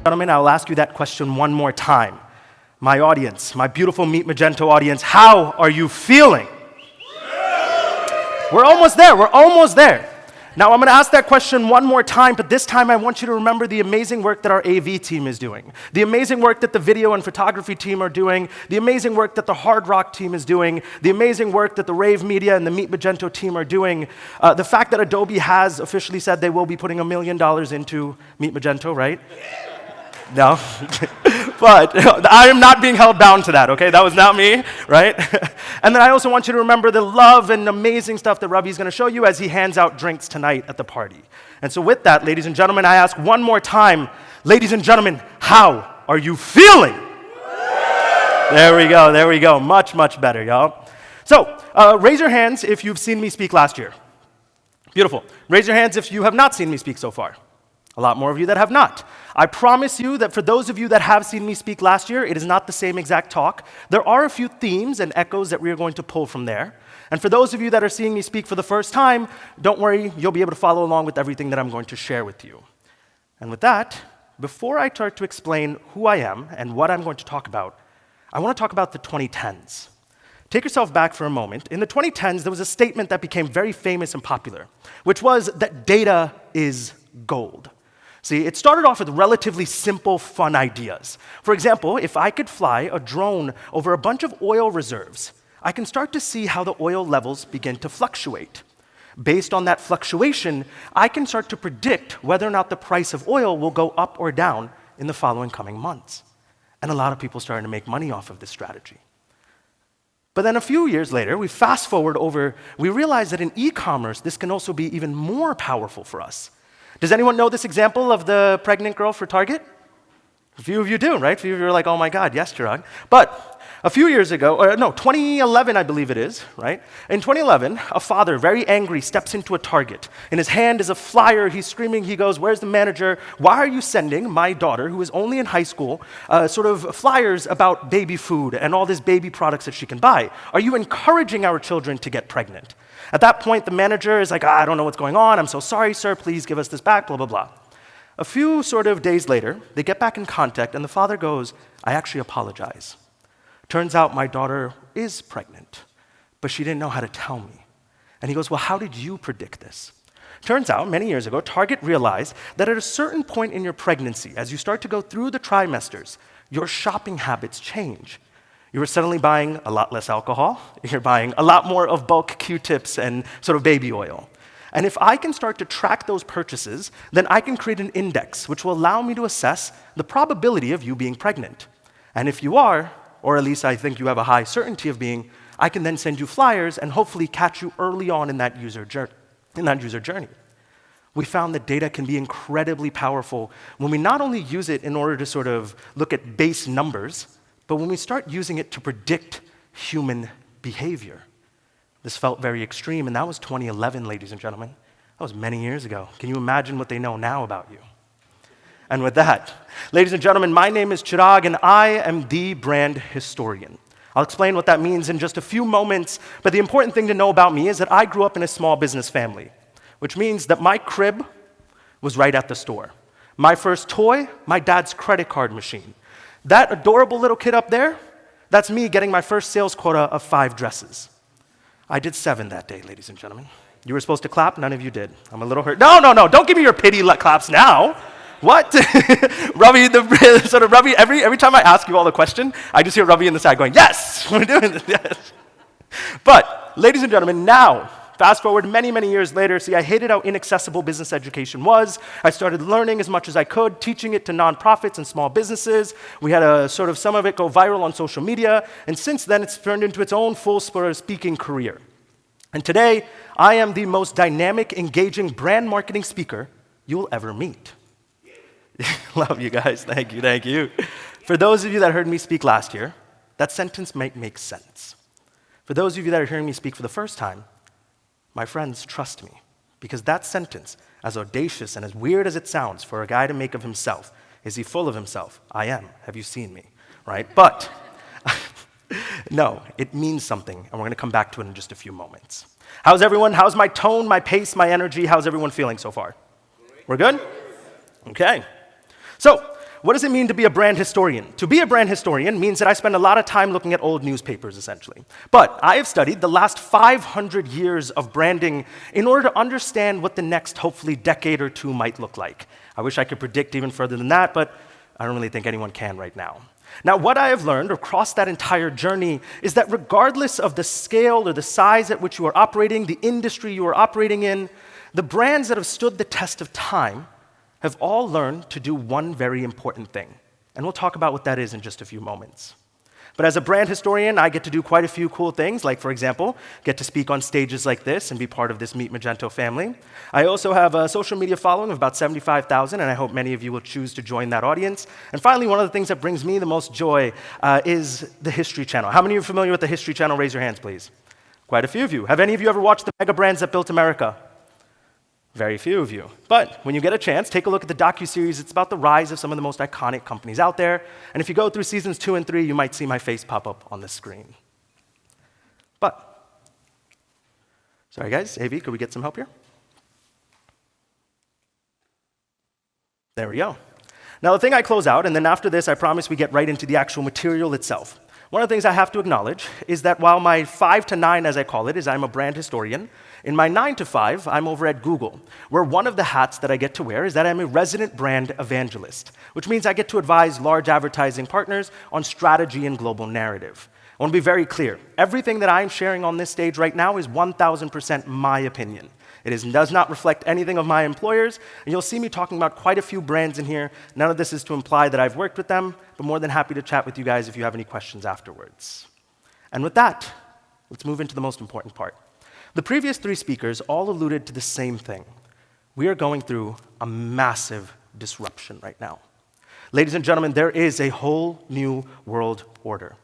Gentlemen, I'll ask you that question one more time. My audience, my beautiful Meet Magento audience, how are you feeling? We're almost there, we're almost there. Now I'm gonna ask that question one more time, but this time I want you to remember the amazing work that our AV team is doing, the amazing work that the video and photography team are doing, the amazing work that the Hard Rock team is doing, the amazing work that the Rave Media and the Meet Magento team are doing, the fact that Adobe has officially said they will be putting $1 million into Meet Magento, right? No, but I am not being held bound to that, okay? That was not me, right? And then I also want you to remember the love and amazing stuff that Ravi's gonna show you as he hands out drinks tonight at the party. And so with that, ladies and gentlemen, I ask one more time, ladies and gentlemen, how are you feeling? There we go, much, much better, y'all. So, raise your hands if you've seen me speak last year. Beautiful. Raise your hands if you have not seen me speak so far. A lot more of you that have not. I promise you that for those of you that have seen me speak last year, it is not the same exact talk. There are a few themes and echoes that we are going to pull from there. And for those of you that are seeing me speak for the first time, don't worry, you'll be able to follow along with everything that I'm going to share with you. And with that, before I start to explain who I am and what I'm going to talk about, I want to talk about the 2010s. Take yourself back for a moment. In the 2010s, there was a statement that became very famous and popular, which was that data is gold. See, it started off with relatively simple, fun ideas. For example, if I could fly a drone over a bunch of oil reserves, I can start to see how the oil levels begin to fluctuate. Based on that fluctuation, I can start to predict whether or not the price of oil will go up or down in the following coming months. And a lot of people started to make money off of this strategy. But then a few years later, we fast forward over, we realize that in e-commerce, this can also be even more powerful for us. Does anyone know this example of the pregnant girl for Target? A few of you do, right? A few of you are like, oh my God, yes, Chirag. But a few years ago, 2011, I believe it is, right? In 2011, a father, very angry, steps into a Target. In his hand is a flyer. He's screaming. He goes, where's the manager? Why are you sending my daughter, who is only in high school, sort of flyers about baby food and all these baby products that she can buy? Are you encouraging our children to get pregnant? At that point, the manager is like, I don't know what's going on. I'm so sorry, sir. Please give us this back, blah, blah, blah. A few sort of days later, they get back in contact, and the father goes, I actually apologize. Turns out my daughter is pregnant, but she didn't know how to tell me. And he goes, well, how did you predict this? Turns out, many years ago, Target realized that at a certain point in your pregnancy, as you start to go through the trimesters, your shopping habits change. You were suddenly buying a lot less alcohol. You're buying a lot more of bulk Q-tips and sort of baby oil. And if I can start to track those purchases, then I can create an index which will allow me to assess the probability of you being pregnant. And if you are, or at least I think you have a high certainty of being, I can then send you flyers and hopefully catch you early on in that user journey. We found that data can be incredibly powerful when we not only use it in order to sort of look at base numbers, but when we start using it to predict human behavior. This felt very extreme, and that was 2011, ladies and gentlemen. That was many years ago. Can you imagine what they know now about you? And with that, ladies and gentlemen, my name is Chirag, and I am the brand historian. I'll explain what that means in just a few moments, but the important thing to know about me is that I grew up in a small business family, which means that my crib was right at the store. My first toy, my dad's credit card machine. That adorable little kid up there, that's me getting my first sales quota of 5 dresses. I did 7 that day, ladies and gentlemen. You were supposed to clap, none of you did. I'm a little hurt. No, don't give me your pity claps now. What? Ravi, every time I ask you all the question, I just hear Ravi in the side going, yes, we're doing this, yes. But, ladies and gentlemen, now, fast forward many, many years later, see, I hated how inaccessible business education was. I started learning as much as I could, teaching it to nonprofits and small businesses. We had some of it go viral on social media, and since then, it's turned into its own full speaking career. And today, I am the most dynamic, engaging brand marketing speaker you will ever meet. Love you guys, thank you. For those of you that heard me speak last year, that sentence might make sense. For those of you that are hearing me speak for the first time, my friends, trust me, because that sentence, as audacious and as weird as it sounds for a guy to make of himself, is he full of himself? I am. Have you seen me? Right? But, no, it means something, and we're going to come back to it in just a few moments. How's everyone? How's my tone, my pace, my energy? How's everyone feeling so far? We're good? Okay. So, what does it mean to be a brand historian? To be a brand historian means that I spend a lot of time looking at old newspapers, essentially. But I have studied the last 500 years of branding in order to understand what the next, hopefully, decade or two might look like. I wish I could predict even further than that, but I don't really think anyone can right now. Now, what I have learned across that entire journey is that regardless of the scale or the size at which you are operating, the industry you are operating in, the brands that have stood the test of time have all learned to do one very important thing. And we'll talk about what that is in just a few moments. But as a brand historian, I get to do quite a few cool things, like, for example, get to speak on stages like this and be part of this Meet Magento family. I also have a social media following of about 75,000, and I hope many of you will choose to join that audience. And finally, one of the things that brings me the most joy is the History Channel. How many of you are familiar with the History Channel? Raise your hands, please. Quite a few of you. Have any of you ever watched the mega brands that built America? Very few of you. But when you get a chance, take a look at the docuseries. It's about the rise of some of the most iconic companies out there. And if you go through seasons 2 and 3, you might see my face pop up on the screen. But, sorry guys, AV, could we get some help here? There we go. Now the thing I close out, and then after this, I promise we get right into the actual material itself. One of the things I have to acknowledge is that while my 5 to 9, as I call it, is I'm a brand historian, in my 9 to 5, I'm over at Google, where one of the hats that I get to wear is that I'm a resident brand evangelist, which means I get to advise large advertising partners on strategy and global narrative. I want to be very clear. Everything that I'm sharing on this stage right now is 1,000% my opinion. Does not reflect anything of my employers, and you'll see me talking about quite a few brands in here. None of this is to imply that I've worked with them, but more than happy to chat with you guys if you have any questions afterwards. And with that, let's move into the most important part. The previous 3 speakers all alluded to the same thing. We are going through a massive disruption right now. Ladies and gentlemen, there is a whole new world order.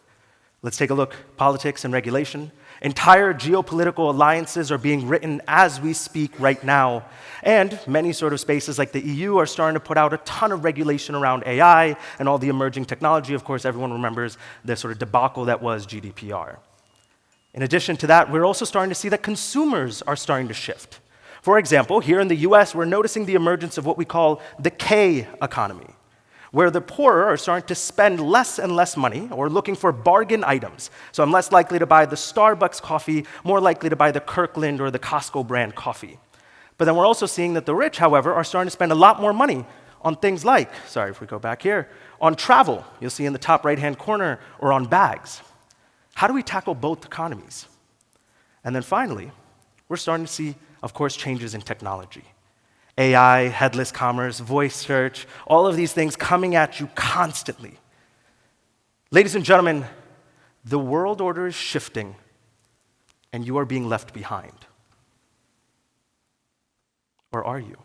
Let's take a look. Politics and regulation. Entire geopolitical alliances are being written as we speak right now. And many sort of spaces like the EU are starting to put out a ton of regulation around AI and all the emerging technology. Of course, everyone remembers the sort of debacle that was GDPR. In addition to that, we're also starting to see that consumers are starting to shift. For example, here in the US, we're noticing the emergence of what we call the K economy, where the poorer are starting to spend less and less money or looking for bargain items. So I'm less likely to buy the Starbucks coffee, more likely to buy the Kirkland or the Costco brand coffee. But then we're also seeing that the rich, however, are starting to spend a lot more money on things like, sorry if we go back here, on travel, you'll see in the top right-hand corner, or on bags. How do we tackle both economies? And then finally, we're starting to see, of course, changes in technology. AI, headless commerce, voice search, all of these things coming at you constantly. Ladies and gentlemen, the world order is shifting, and you are being left behind. Or are you?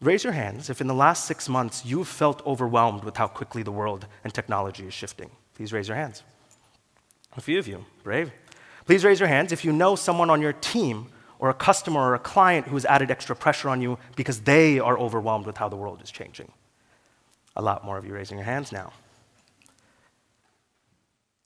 Raise your hands if in the last 6 months you've felt overwhelmed with how quickly the world and technology is shifting. Please raise your hands. A few of you, brave. Please raise your hands if you know someone on your team or a customer or a client who has added extra pressure on you because they are overwhelmed with how the world is changing. A lot more of you raising your hands now.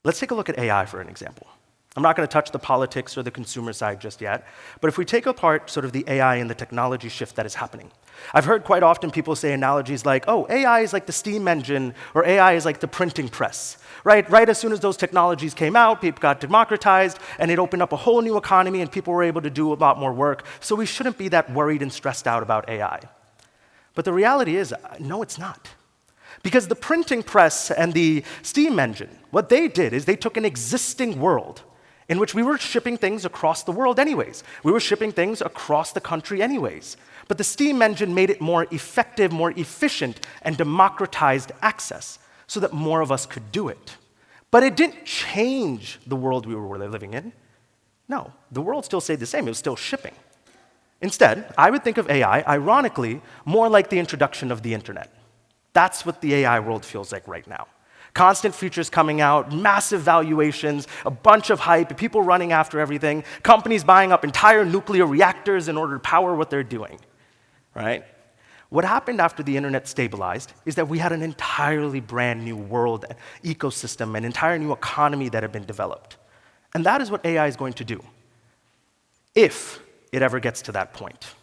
Let's take a look at AI for an example. I'm not going to touch the politics or the consumer side just yet, but if we take apart sort of the AI and the technology shift that is happening, I've heard quite often people say analogies like, oh, AI is like the steam engine, or AI is like the printing press. Right as soon as those technologies came out, people got democratized, and it opened up a whole new economy, and people were able to do a lot more work, so we shouldn't be that worried and stressed out about AI. But the reality is, no, it's not. Because the printing press and the steam engine, what they did is they took an existing world in which we were shipping things across the world anyways. We were shipping things across the country anyways. But the steam engine made it more effective, more efficient, and democratized access so that more of us could do it. But it didn't change the world we were living in. No, the world still stayed the same. It was still shipping. Instead, I would think of AI, ironically, more like the introduction of the internet. That's what the AI world feels like right now. Constant features coming out, massive valuations, a bunch of hype, people running after everything, companies buying up entire nuclear reactors in order to power what they're doing, right? What happened after the internet stabilized is that we had an entirely brand new world, ecosystem, an entire new economy that had been developed. And that is what AI is going to do, if it ever gets to that point.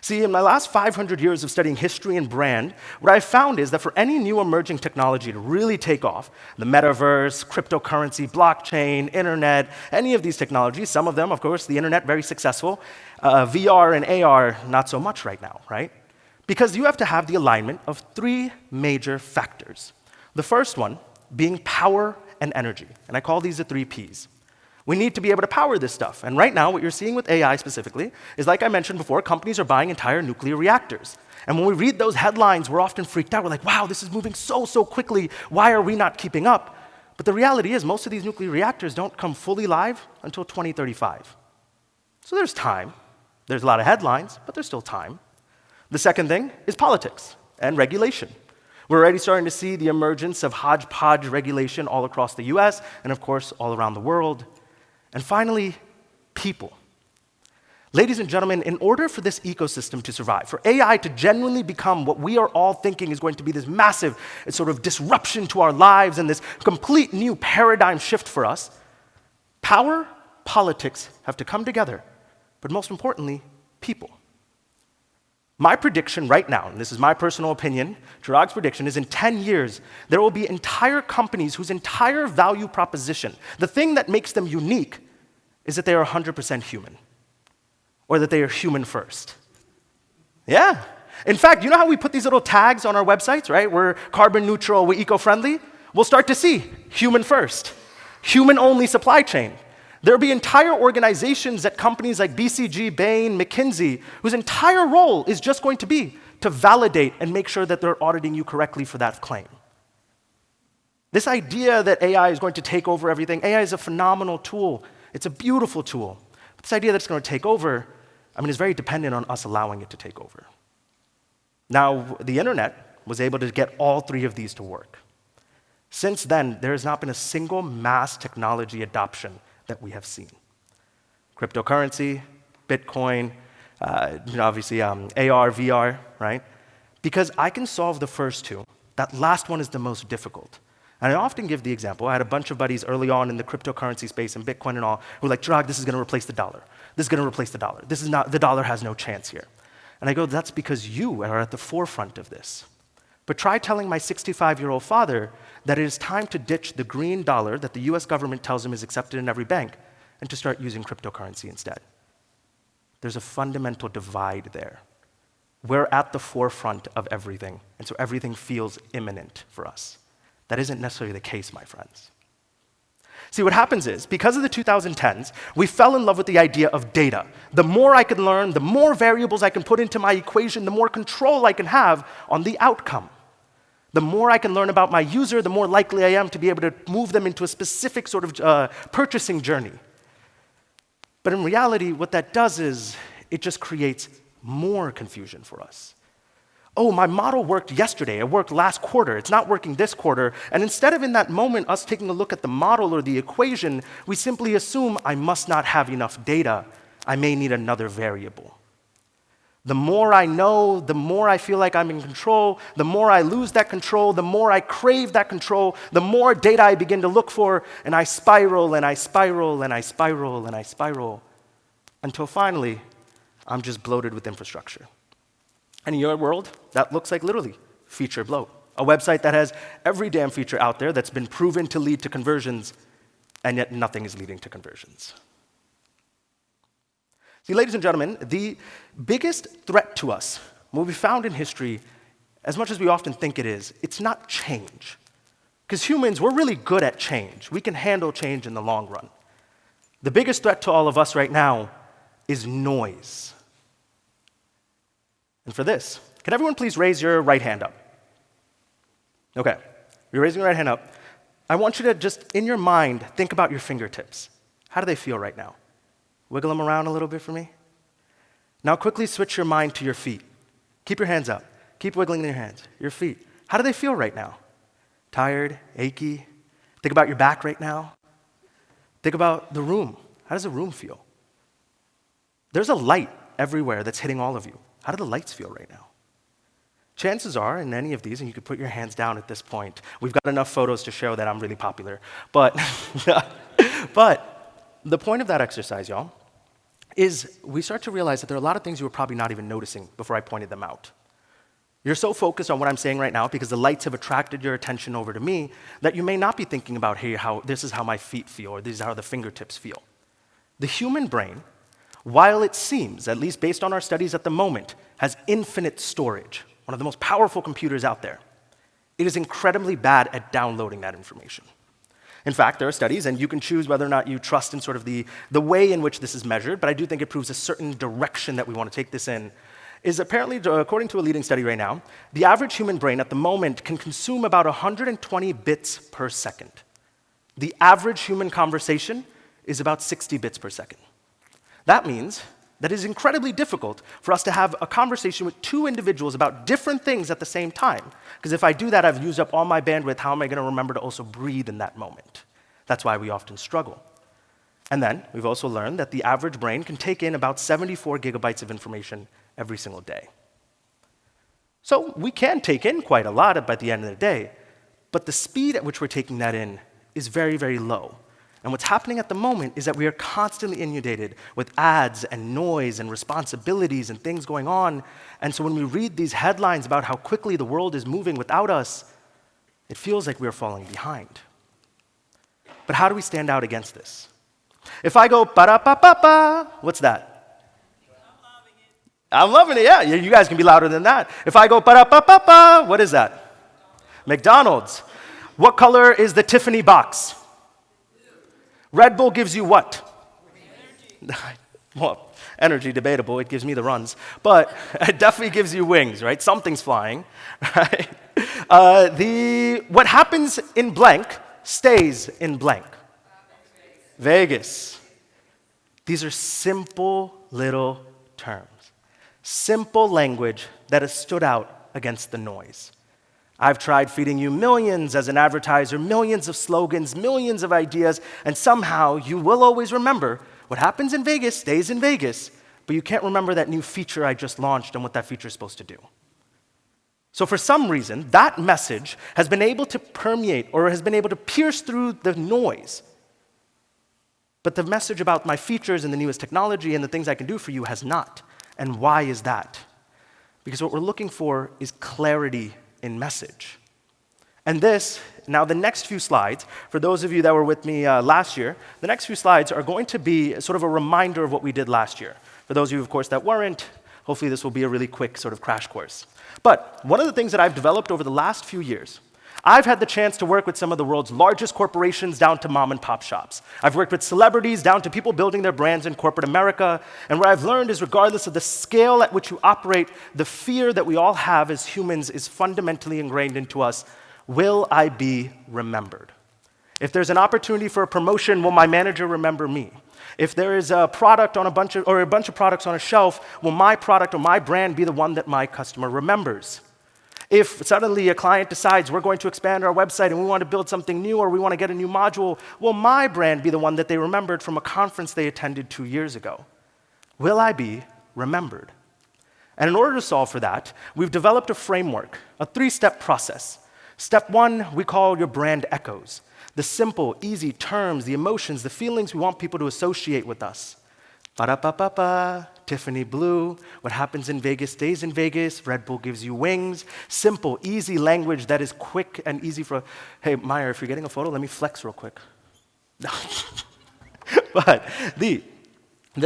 See, in my last 500 years of studying history and brand, what I've found is that for any new emerging technology to really take off, the metaverse, cryptocurrency, blockchain, internet, any of these technologies, some of them, of course, the internet, very successful, VR and AR, not so much right now, right? Because you have to have the alignment of three major factors. The first one being power and energy, and I call these the three Ps. We need to be able to power this stuff. And right now, what you're seeing with AI specifically is, like I mentioned before, companies are buying entire nuclear reactors. And when we read those headlines, we're often freaked out. We're like, wow, this is moving so quickly. Why are we not keeping up? But the reality is, most of these nuclear reactors don't come fully live until 2035. So there's time. There's a lot of headlines, but there's still time. The second thing is politics and regulation. We're already starting to see the emergence of hodgepodge regulation all across the US and, of course, all around the world. And finally, people. Ladies and gentlemen, in order for this ecosystem to survive, for AI to genuinely become what we are all thinking is going to be this massive sort of disruption to our lives and this complete new paradigm shift for us, power, politics have to come together, but most importantly, people. My prediction right now, and this is my personal opinion, Chirag's prediction, is in 10 years, there will be entire companies whose entire value proposition, the thing that makes them unique, is that they are 100% human, or that they are human first. Yeah. In fact, you know how we put these little tags on our websites, right? We're carbon neutral, we're eco-friendly? We'll start to see human first, human-only supply chain. There'll be entire organizations at companies like BCG, Bain, McKinsey, whose entire role is just going to be to validate and make sure that they're auditing you correctly for that claim. This idea that AI is going to take over everything, AI is a phenomenal tool. It's a beautiful tool. But this idea that it's going to take over, is very dependent on us allowing it to take over. Now, the internet was able to get all three of these to work. Since then, there has not been a single mass technology adoption that we have seen. Cryptocurrency, Bitcoin, obviously AR, VR, right? Because I can solve the first two, that last one is the most difficult. And I often give the example. I had a bunch of buddies early on in the cryptocurrency space and Bitcoin and all who were like, Chirag, this is going to replace the dollar. This is going to replace the dollar. The dollar has no chance here. And I go, that's because you are at the forefront of this. But try telling my 65-year-old father that it is time to ditch the green dollar that the US government tells him is accepted in every bank and to start using cryptocurrency instead. There's a fundamental divide there. We're at the forefront of everything, and so everything feels imminent for us. That isn't necessarily the case, my friends. See, what happens is, because of the 2010s, we fell in love with the idea of data. The more I can learn, the more variables I can put into my equation, the more control I can have on the outcome. The more I can learn about my user, the more likely I am to be able to move them into a specific sort of purchasing journey. But in reality, what that does is it just creates more confusion for us. Oh, my model worked yesterday, it worked last quarter, it's not working this quarter, and instead of in that moment us taking a look at the model or the equation, we simply assume I must not have enough data, I may need another variable. The more I know, the more I feel like I'm in control, the more I lose that control, the more I crave that control, the more data I begin to look for, and I spiral, and I spiral, and I spiral, and I spiral, until finally, I'm just bloated with infrastructure. And in your world, that looks like literally feature bloat. A website that has every damn feature out there that's been proven to lead to conversions, and yet nothing is leading to conversions. See, ladies and gentlemen, the biggest threat to us, what we found in history, as much as we often think it is, it's not change. Because humans, we're really good at change. We can handle change in the long run. The biggest threat to all of us right now is noise. And for this, can everyone please raise your right hand up? Okay, you're raising your right hand up. I want you to just, in your mind, think about your fingertips. How do they feel right now? Wiggle them around a little bit for me. Now quickly switch your mind to your feet. Keep your hands up. Keep wiggling your hands, your feet. How do they feel right now? Tired, achy? Think about your back right now. Think about the room. How does the room feel? There's a light everywhere that's hitting all of you. How do the lights feel right now? Chances are, in any of these, and you could put your hands down at this point, we've got enough photos to show that I'm really popular, but the point of that exercise, y'all, is we start to realize that there are a lot of things you were probably not even noticing before I pointed them out. You're so focused on what I'm saying right now because the lights have attracted your attention over to me that you may not be thinking about, hey, this is how my feet feel, or this is how the fingertips feel. The human brain, while it seems, at least based on our studies at the moment, has infinite storage, one of the most powerful computers out there, it is incredibly bad at downloading that information. In fact, there are studies, and you can choose whether or not you trust in sort of the way in which this is measured, but I do think it proves a certain direction that we want to take this in, is apparently, according to a leading study right now, the average human brain at the moment can consume about 120 bits per second. The average human conversation is about 60 bits per second. That means that it is incredibly difficult for us to have a conversation with two individuals about different things at the same time. Because if I do that, I've used up all my bandwidth. How am I going to remember to also breathe in that moment? That's why we often struggle. And then we've also learned that the average brain can take in about 74 gigabytes of information every single day. So we can take in quite a lot by the end of the day, but the speed at which we're taking that in is very, very low. And what's happening at the moment is that we are constantly inundated with ads and noise and responsibilities and things going on. And so when we read these headlines about how quickly the world is moving without us, it feels like we're falling behind. But how do we stand out against this? If I go, pa-da-pa-pa-pa, what's that? I'm loving it, yeah. You guys can be louder than that. If I go, pa-da-pa-pa-pa, what is that? McDonald's. What color is the Tiffany box? Red Bull gives you what? Energy. Well, energy, debatable. It gives me the runs. But it definitely gives you wings, right? Something's flying, right? What happens in blank stays in blank. Vegas. These are simple little terms. Simple language that has stood out against the noise. I've tried feeding you millions as an advertiser, millions of slogans, millions of ideas, and somehow you will always remember what happens in Vegas stays in Vegas, but you can't remember that new feature I just launched and what that feature is supposed to do. So for some reason, that message has been able to permeate or has been able to pierce through the noise. But the message about my features and the newest technology and the things I can do for you has not. And why is that? Because what we're looking for is clarity in message. And now the next few slides, for those of you that were with me last year, the next few slides are going to be sort of a reminder of what we did last year. For those of you, of course, that weren't, hopefully this will be a really quick sort of crash course. But one of the things that I've developed over the last few years, I've had the chance to work with some of the world's largest corporations down to mom and pop shops. I've worked with celebrities down to people building their brands in corporate America. And what I've learned is regardless of the scale at which you operate, the fear that we all have as humans is fundamentally ingrained into us. Will I be remembered? If there's an opportunity for a promotion, will my manager remember me? If there is a product on a bunch of products on a shelf, will my product or my brand be the one that my customer remembers? If suddenly a client decides we're going to expand our website and we want to build something new or we want to get a new module, will my brand be the one that they remembered from a conference they attended 2 years ago? Will I be remembered? And in order to solve for that, we've developed a framework, a 3-step process. Step 1, we call your brand echoes. The simple, easy terms, the emotions, the feelings we want people to associate with us. Ba-da-ba-ba-ba, Tiffany blue, what happens in Vegas stays in Vegas, Red Bull gives you wings. Simple, easy language that is quick and easy for, hey, Meyer, if you're getting a photo, let me flex real quick. But the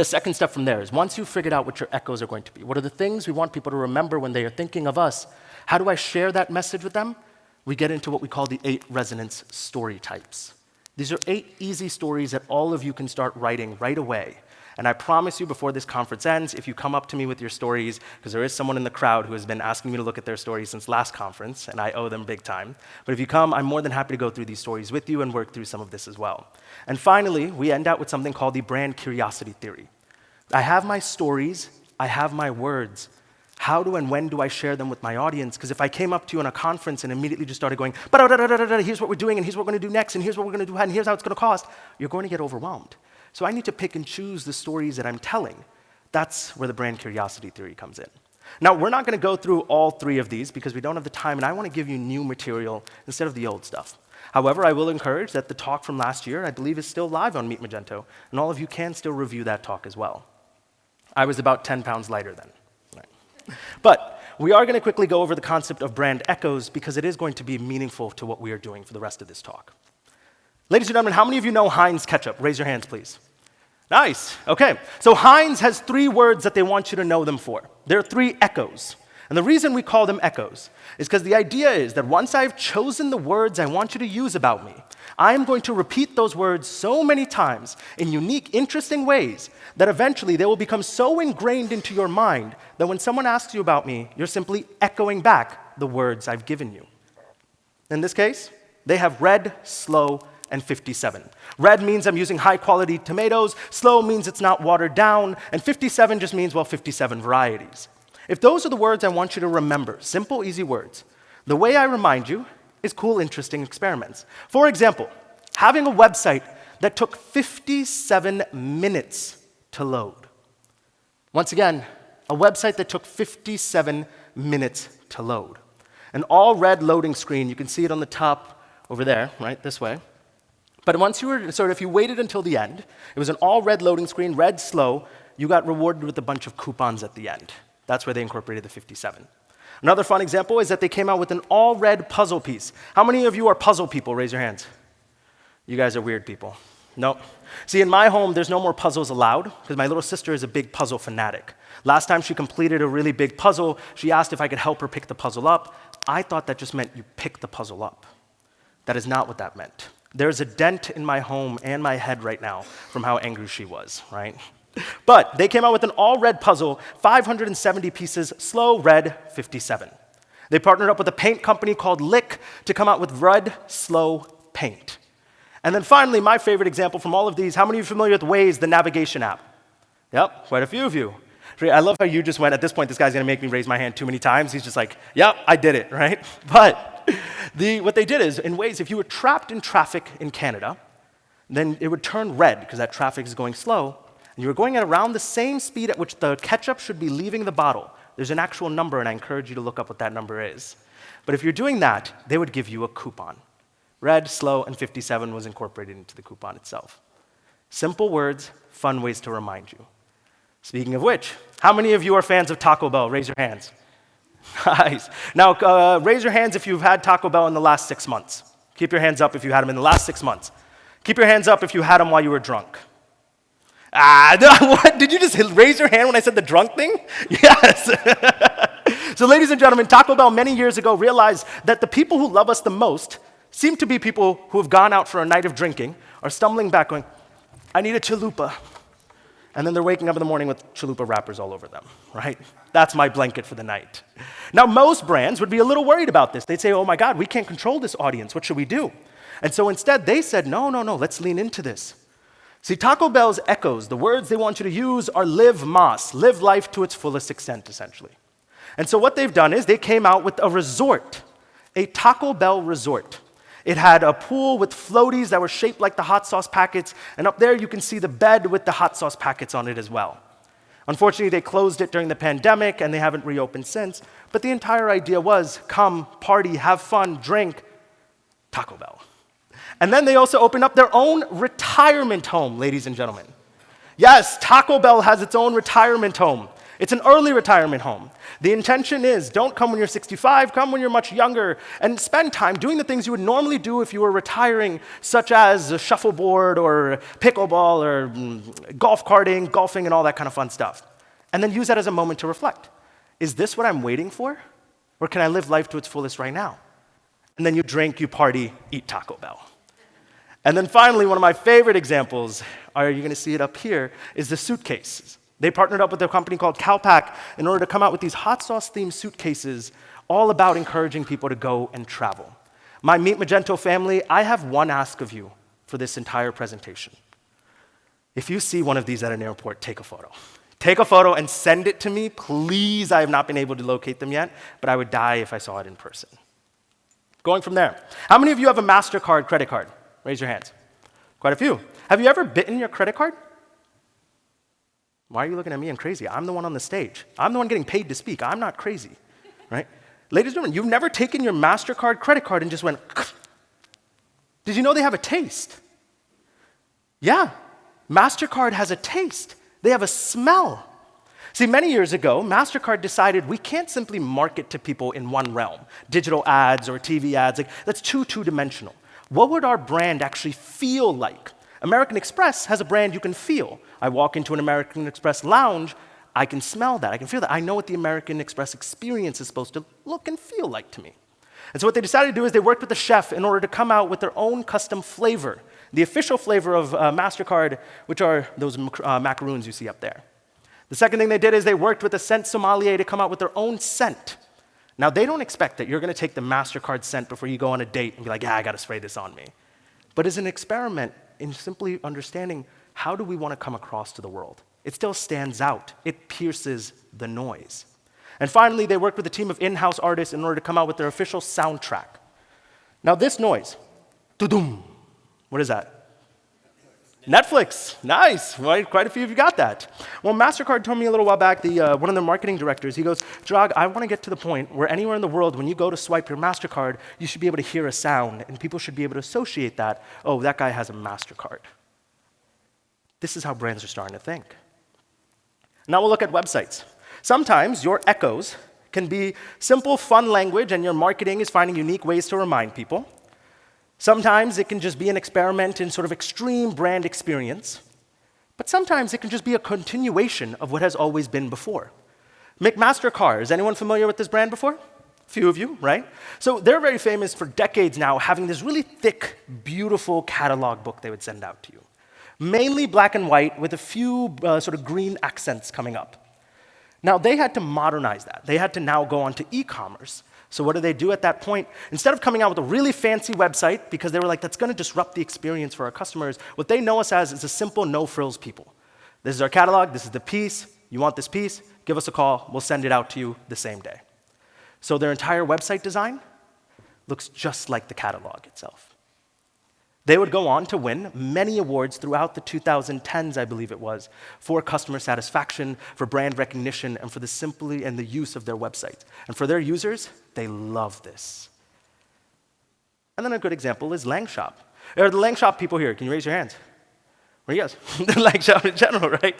second step from there is once you've figured out what your echoes are going to be, what are the things we want people to remember when they are thinking of us, how do I share that message with them? We get into what we call the 8 resonance story types. These are 8 easy stories that all of you can start writing right away. And I promise you before this conference ends, if you come up to me with your stories, because there is someone in the crowd who has been asking me to look at their stories since last conference, and I owe them big time. But if you come, I'm more than happy to go through these stories with you and work through some of this as well. And finally, we end out with something called the brand curiosity theory. I have my stories, I have my words. How do and when do I share them with my audience? Because if I came up to you in a conference and immediately just started going, here's what we're doing, and here's what we're going to do next, and here's what we're going to do, and here's how it's going to cost, you're going to get overwhelmed. So I need to pick and choose the stories that I'm telling. That's where the brand curiosity theory comes in. Now, we're not going to go through all 3 of these because we don't have the time, and I want to give you new material instead of the old stuff. However, I will encourage that the talk from last year, I believe, is still live on Meet Magento, and all of you can still review that talk as well. I was about 10 pounds lighter then. Right. But we are going to quickly go over the concept of brand echoes because it is going to be meaningful to what we are doing for the rest of this talk. Ladies and gentlemen, how many of you know Heinz ketchup? Raise your hands, please. Nice. Okay. So Heinz has 3 words that they want you to know them for. There are 3 echoes. And the reason we call them echoes is because the idea is that once I've chosen the words I want you to use about me, I am going to repeat those words so many times in unique, interesting ways that eventually they will become so ingrained into your mind that when someone asks you about me, you're simply echoing back the words I've given you. In this case, they have red, slow, and 57. Red means I'm using high-quality tomatoes, slow means it's not watered down, and 57 just means, well, 57 varieties. If those are the words I want you to remember, simple, easy words, the way I remind you is cool, interesting experiments. For example, having a website that took 57 minutes to load. Once again, a website that took 57 minutes to load. An all-red loading screen, you can see it on the top over there, right, this way. But once you were, if you waited until the end, it was an all-red loading screen, red, slow, you got rewarded with a bunch of coupons at the end. That's where they incorporated the 57. Another fun example is that they came out with an all-red puzzle piece. How many of you are puzzle people? Raise your hands. You guys are weird people. Nope. See, in my home, there's no more puzzles allowed because my little sister is a big puzzle fanatic. Last time she completed a really big puzzle, she asked if I could help her pick the puzzle up. I thought that just meant you pick the puzzle up. That is not what that meant. There's a dent in my home and my head right now from how angry she was, right? But they came out with an all-red puzzle, 570 pieces, slow, red, 57. They partnered up with a paint company called Lick to come out with red, slow paint. And then finally, my favorite example from all of these, how many of you are familiar with Waze, the navigation app? Yep, quite a few of you. I love how you just went, at this point, this guy's going to make me raise my hand too many times. He's just like, yep, I did it, right? But what they did is, in Waze, if you were trapped in traffic in Canada, then it would turn red because that traffic is going slow. And you were going at around the same speed at which the ketchup should be leaving the bottle. There's an actual number, and I encourage you to look up what that number is. But if you're doing that, they would give you a coupon. Red, slow, and 57 was incorporated into the coupon itself. Simple words, fun ways to remind you. Speaking of which, how many of you are fans of Taco Bell? Raise your hands. Nice. Now, raise your hands if you've had Taco Bell in the last 6 months. Keep your hands up if you had them in the last 6 months. Keep your hands up if you had them while you were drunk. What? Did you just raise your hand when I said the drunk thing? Yes. So ladies and gentlemen, Taco Bell many years ago realized that the people who love us the most seem to be people who have gone out for a night of drinking, are stumbling back going, I need a chalupa. And then they're waking up in the morning with chalupa wrappers all over them, right? That's my blanket for the night. Now, most brands would be a little worried about this. They'd say, oh my God, we can't control this audience. What should we do? And so instead, they said, no, let's lean into this. See, Taco Bell's echoes, the words they want you to use are live más, live life to its fullest extent, essentially. And so what they've done is they came out with a resort, a Taco Bell resort. It had a pool with floaties that were shaped like the hot sauce packets, and up there you can see the bed with the hot sauce packets on it as well. Unfortunately, they closed it during the pandemic, and they haven't reopened since, but the entire idea was come, party, have fun, drink, Taco Bell. And then they also opened up their own retirement home, ladies and gentlemen. Yes, Taco Bell has its own retirement home. It's an early retirement home. The intention is don't come when you're 65, come when you're much younger, and spend time doing the things you would normally do if you were retiring, such as a shuffleboard or pickleball or golf karting, golfing, and all that kind of fun stuff. And then use that as a moment to reflect. Is this what I'm waiting for? Or can I live life to its fullest right now? And then you drink, you party, eat Taco Bell. And then finally, one of my favorite examples, you're going to see it up here, is the suitcases. They partnered up with a company called Calpac in order to come out with these hot sauce-themed suitcases all about encouraging people to go and travel. My Meet Magento family, I have one ask of you for this entire presentation. If you see one of these at an airport, take a photo. Take a photo and send it to me, please. I have not been able to locate them yet, but I would die if I saw it in person. Going from there, how many of you have a MasterCard credit card? Raise your hands. Quite a few. Have you ever bitten your credit card? Why are you looking at me? I'm crazy. I'm the one on the stage. I'm the one getting paid to speak. I'm not crazy, right? Ladies and gentlemen, you've never taken your MasterCard credit card and just went, did you know they have a taste? Yeah, MasterCard has a taste. They have a smell. See, many years ago, MasterCard decided we can't simply market to people in one realm, digital ads or TV ads. Like, that's too two-dimensional. What would our brand actually feel like? American Express has a brand you can feel. I walk into an American Express lounge, I can smell that, I can feel that. I know what the American Express experience is supposed to look and feel like to me. And so what they decided to do is they worked with the chef in order to come out with their own custom flavor, the official flavor of MasterCard, which are those macaroons you see up there. The second thing they did is they worked with a scent sommelier to come out with their own scent. Now, they don't expect that you're going to take the MasterCard scent before you go on a date and be like, yeah, I got to spray this on me. But as an experiment in simply understanding how do we want to come across to the world, it still stands out. It pierces the noise. And finally, they worked with a team of in-house artists in order to come out with their official soundtrack. Now, this noise, doo-doom, what is that? Netflix, nice, right? Quite a few of you got that. Well, MasterCard told me a little while back, one of their marketing directors, he goes, Chirag, I want to get to the point where anywhere in the world, when you go to swipe your MasterCard, you should be able to hear a sound, and people should be able to associate that, oh, that guy has a MasterCard. This is how brands are starting to think. Now we'll look at websites. Sometimes your echoes can be simple, fun language, and your marketing is finding unique ways to remind people. Sometimes it can just be an experiment in sort of extreme brand experience. But sometimes it can just be a continuation of what has always been before. McMaster Car, is anyone familiar with this brand before? A few of you, right? So they're very famous for decades now, having this really thick, beautiful catalog book they would send out to you. Mainly black and white with a few sort of green accents coming up. Now, they had to modernize that. They had to now go onto e-commerce. So what do they do at that point? Instead of coming out with a really fancy website, because they were like, that's going to disrupt the experience for our customers, what they know us as is a simple no-frills people. This is our catalog. This is the piece. You want this piece? Give us a call. We'll send it out to you the same day. So their entire website design looks just like the catalog itself. They would go on to win many awards throughout the 2010s, I believe it was, for customer satisfaction, for brand recognition, and for the simply and the use of their website. And for their users, they love this. And then a good example is Langshop. Are the Langshop people here? Can you raise your hands? Where are you guys? The Langshop in general, right?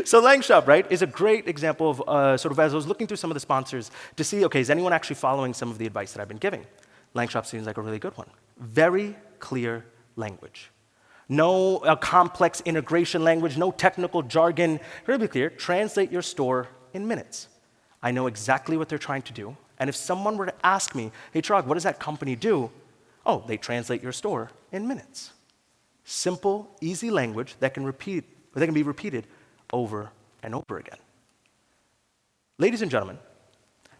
So Langshop, right, is a great example of sort of as I was looking through some of the sponsors to see, okay, is anyone actually following some of the advice that I've been giving? Langshop seems like a really good one. Very clear language. No complex integration language, no technical jargon. Really clear, translate your store in minutes. I know exactly what they're trying to do, and if someone were to ask me, hey, Chirag, what does that company do? Oh, they translate your store in minutes. Simple, easy language that can be repeated over and over again. Ladies and gentlemen,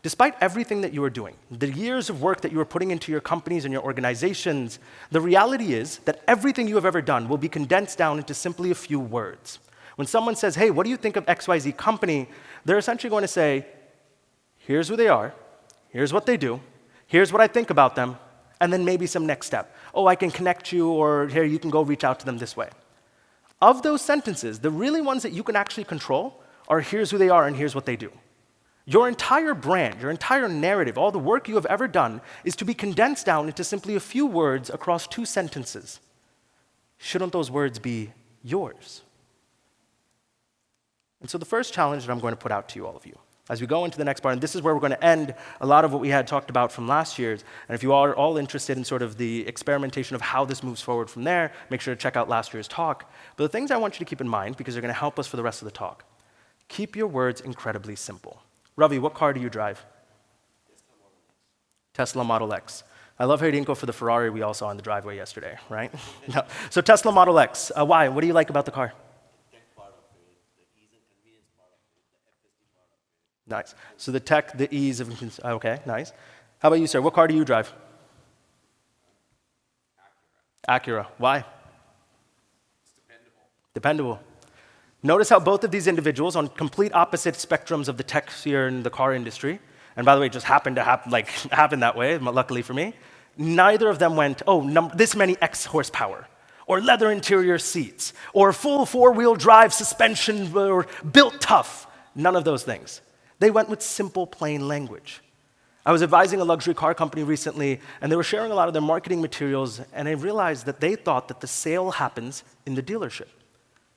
despite everything that you are doing, the years of work that you are putting into your companies and your organizations, the reality is that everything you have ever done will be condensed down into simply a few words. When someone says, hey, what do you think of XYZ company? They're essentially going to say, here's who they are, here's what they do, here's what I think about them, and then maybe some next step. Oh, I can connect you, or here, you can go reach out to them this way. Of those sentences, the really ones that you can actually control are here's who they are and here's what they do. Your entire brand, your entire narrative, all the work you have ever done is to be condensed down into simply a few words across 2 sentences. Shouldn't those words be yours? And so the first challenge that I'm going to put out to you, all of you, as we go into the next part, and this is where we're going to end a lot of what we had talked about from last year's, and if you are all interested in sort of the experimentation of how this moves forward from there, make sure to check out last year's talk. But the things I want you to keep in mind, because they're going to help us for the rest of the talk, keep your words incredibly simple. Ravi, what car do you drive? Tesla Model X. I love how you didn't go for the Ferrari we all saw in the driveway yesterday, right? No. So Tesla Model X. Why? What do you like about the car? The tech part of it, the ease and convenience part of it, the FSD part of it. Nice. So the tech, the ease of, okay, nice. How about you, sir? What car do you drive? Acura. Why? It's dependable. Dependable. Notice how both of these individuals on complete opposite spectrums of the tech sphere and the car industry, and by the way, it just happened to happen that way, luckily for me, neither of them went, oh, this many X horsepower, or leather interior seats, or full 4-wheel drive suspension, or built tough. None of those things. They went with simple, plain language. I was advising a luxury car company recently, and they were sharing a lot of their marketing materials, and I realized that they thought that the sale happens in the dealership.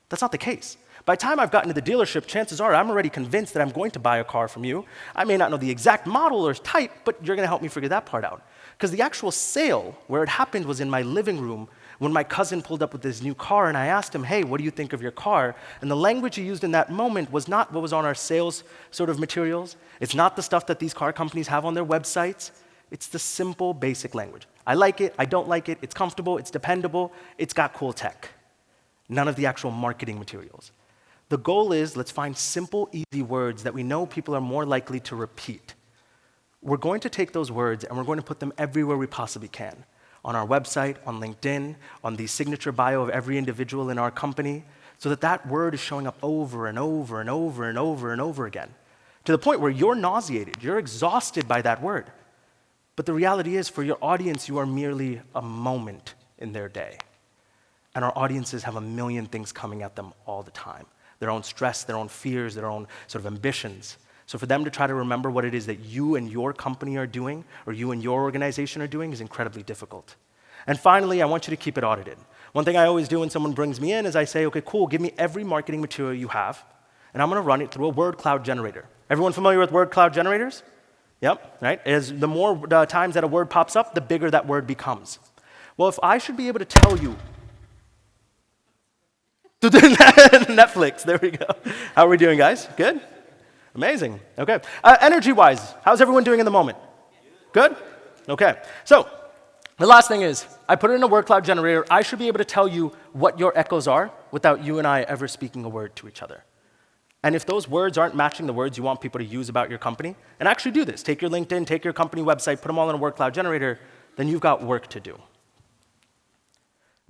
That's not the case. By the time I've gotten to the dealership, chances are I'm already convinced that I'm going to buy a car from you. I may not know the exact model or type, but you're going to help me figure that part out. Because the actual sale, where it happened, was in my living room when my cousin pulled up with this new car, and I asked him, hey, what do you think of your car? And the language he used in that moment was not what was on our sales sort of materials. It's not the stuff that these car companies have on their websites. It's the simple, basic language. I like it, I don't like it, it's comfortable, it's dependable, it's got cool tech. None of the actual marketing materials. The goal is, let's find simple, easy words that we know people are more likely to repeat. We're going to take those words and we're going to put them everywhere we possibly can. On our website, on LinkedIn, on the signature bio of every individual in our company, so that that word is showing up over and over and over and over and over again, to the point where you're nauseated, you're exhausted by that word. But the reality is, for your audience, you are merely a moment in their day. And our audiences have a million things coming at them all the time. Their own stress, their own fears, their own sort of ambitions. So for them to try to remember what it is that you and your company are doing, or you and your organization are doing, is incredibly difficult. And finally, I want you to keep it audited. One thing I always do when someone brings me in is I say, okay, cool, give me every marketing material you have, and I'm going to run it through a word cloud generator. Everyone familiar with word cloud generators? Yep, right? As the more times that a word pops up, the bigger that word becomes. Well, if I should be able to tell you, Netflix, there we go. How are we doing, guys? Good? Amazing, okay. Energy-wise, how's everyone doing in the moment? Good? Okay, so the last thing is, I put it in a word cloud generator. I should be able to tell you what your echoes are without you and I ever speaking a word to each other. And if those words aren't matching the words you want people to use about your company, and actually do this, take your LinkedIn, take your company website, put them all in a word cloud generator, then you've got work to do.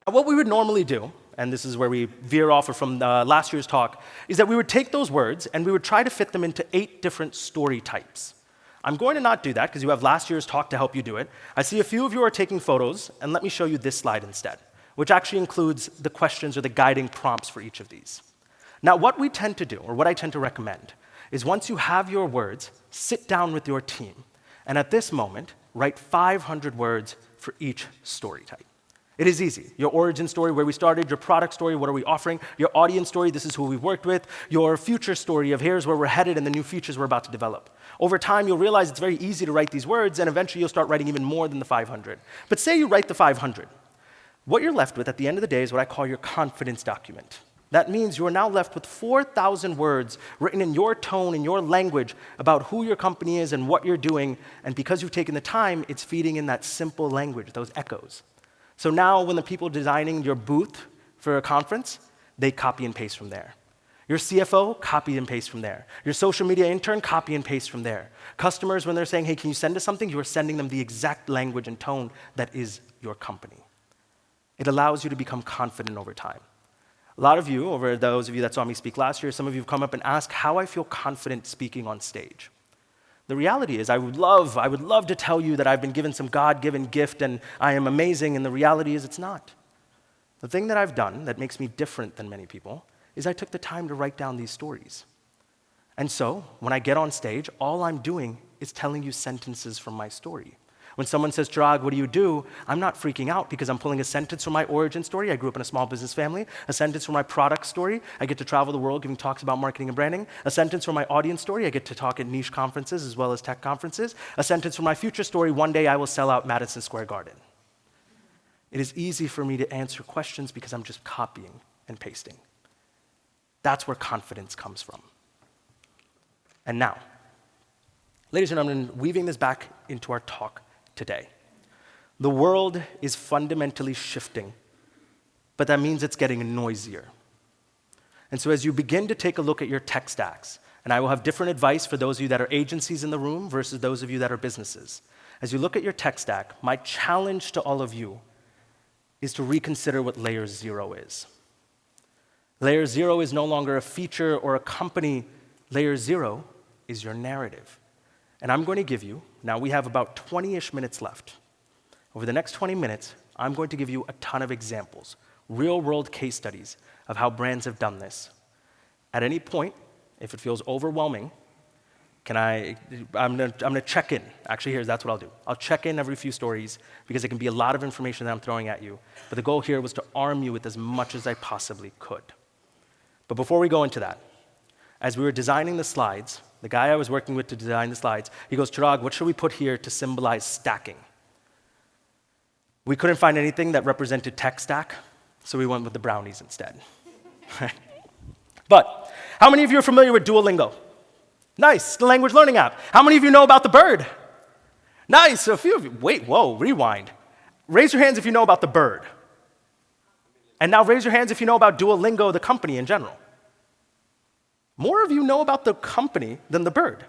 Now, what we would normally do, and this is where we veer off from last year's talk, is that we would take those words and we would try to fit them into 8 different story types. I'm going to not do that because you have last year's talk to help you do it. I see a few of you are taking photos, and let me show you this slide instead, which actually includes the questions or the guiding prompts for each of these. Now, what we tend to do, or what I tend to recommend, is once you have your words, sit down with your team, and at this moment, write 500 words for each story type. It is easy. Your origin story, where we started, your product story, what are we offering, your audience story, this is who we've worked with, your future story of here's where we're headed and the new features we're about to develop. Over time, you'll realize it's very easy to write these words, and eventually you'll start writing even more than the 500. But say you write the 500. What you're left with at the end of the day is what I call your confidence document. That means you are now left with 4,000 words written in your tone, in your language, about who your company is and what you're doing, and because you've taken the time, it's feeding in that simple language, those echoes. So now when the people designing your booth for a conference, they copy and paste from there. Your CFO, copy and paste from there. Your social media intern, copy and paste from there. Customers, when they're saying, hey, can you send us something? You are sending them the exact language and tone that is your company. It allows you to become confident over time. A lot of you, over those of you that saw me speak last year, some of you have come up and asked how I feel confident speaking on stage. The reality is I would love to tell you that I've been given some God-given gift and I am amazing, and the reality is it's not. The thing that I've done that makes me different than many people is I took the time to write down these stories. And so when I get on stage, all I'm doing is telling you sentences from my story. When someone says, Chirag, what do you do? I'm not freaking out because I'm pulling a sentence from my origin story. I grew up in a small business family. A sentence from my product story. I get to travel the world giving talks about marketing and branding. A sentence from my audience story. I get to talk at niche conferences as well as tech conferences. A sentence from my future story. One day I will sell out Madison Square Garden. It is easy for me to answer questions because I'm just copying and pasting. That's where confidence comes from. And now, ladies and gentlemen, weaving this back into our talk today. The world is fundamentally shifting, but that means it's getting noisier. And so as you begin to take a look at your tech stacks, and I will have different advice for those of you that are agencies in the room versus those of you that are businesses. As you look at your tech stack, my challenge to all of you is to reconsider what layer 0 is. Layer 0 is no longer a feature or a company. Layer 0 is your narrative. And I'm going to give you, now we have about 20-ish minutes left. Over the next 20 minutes, I'm going to give you a ton of examples, real-world case studies of how brands have done this. At any point, if it feels overwhelming, I'm gonna check in. Actually, that's what I'll do. I'll check in every few stories because it can be a lot of information that I'm throwing at you. But the goal here was to arm you with as much as I possibly could. But before we go into that, as we were designing the slides, the guy I was working with to design the slides, he goes, Chirag, what should we put here to symbolize stacking? We couldn't find anything that represented tech stack, so we went with the brownies instead. But how many of you are familiar with Duolingo? Nice, the language learning app. How many of you know about the bird? Nice, a few of you. Wait, whoa, rewind. Raise your hands if you know about the bird. And now raise your hands if you know about Duolingo, the company in general. More of you know about the company than the bird.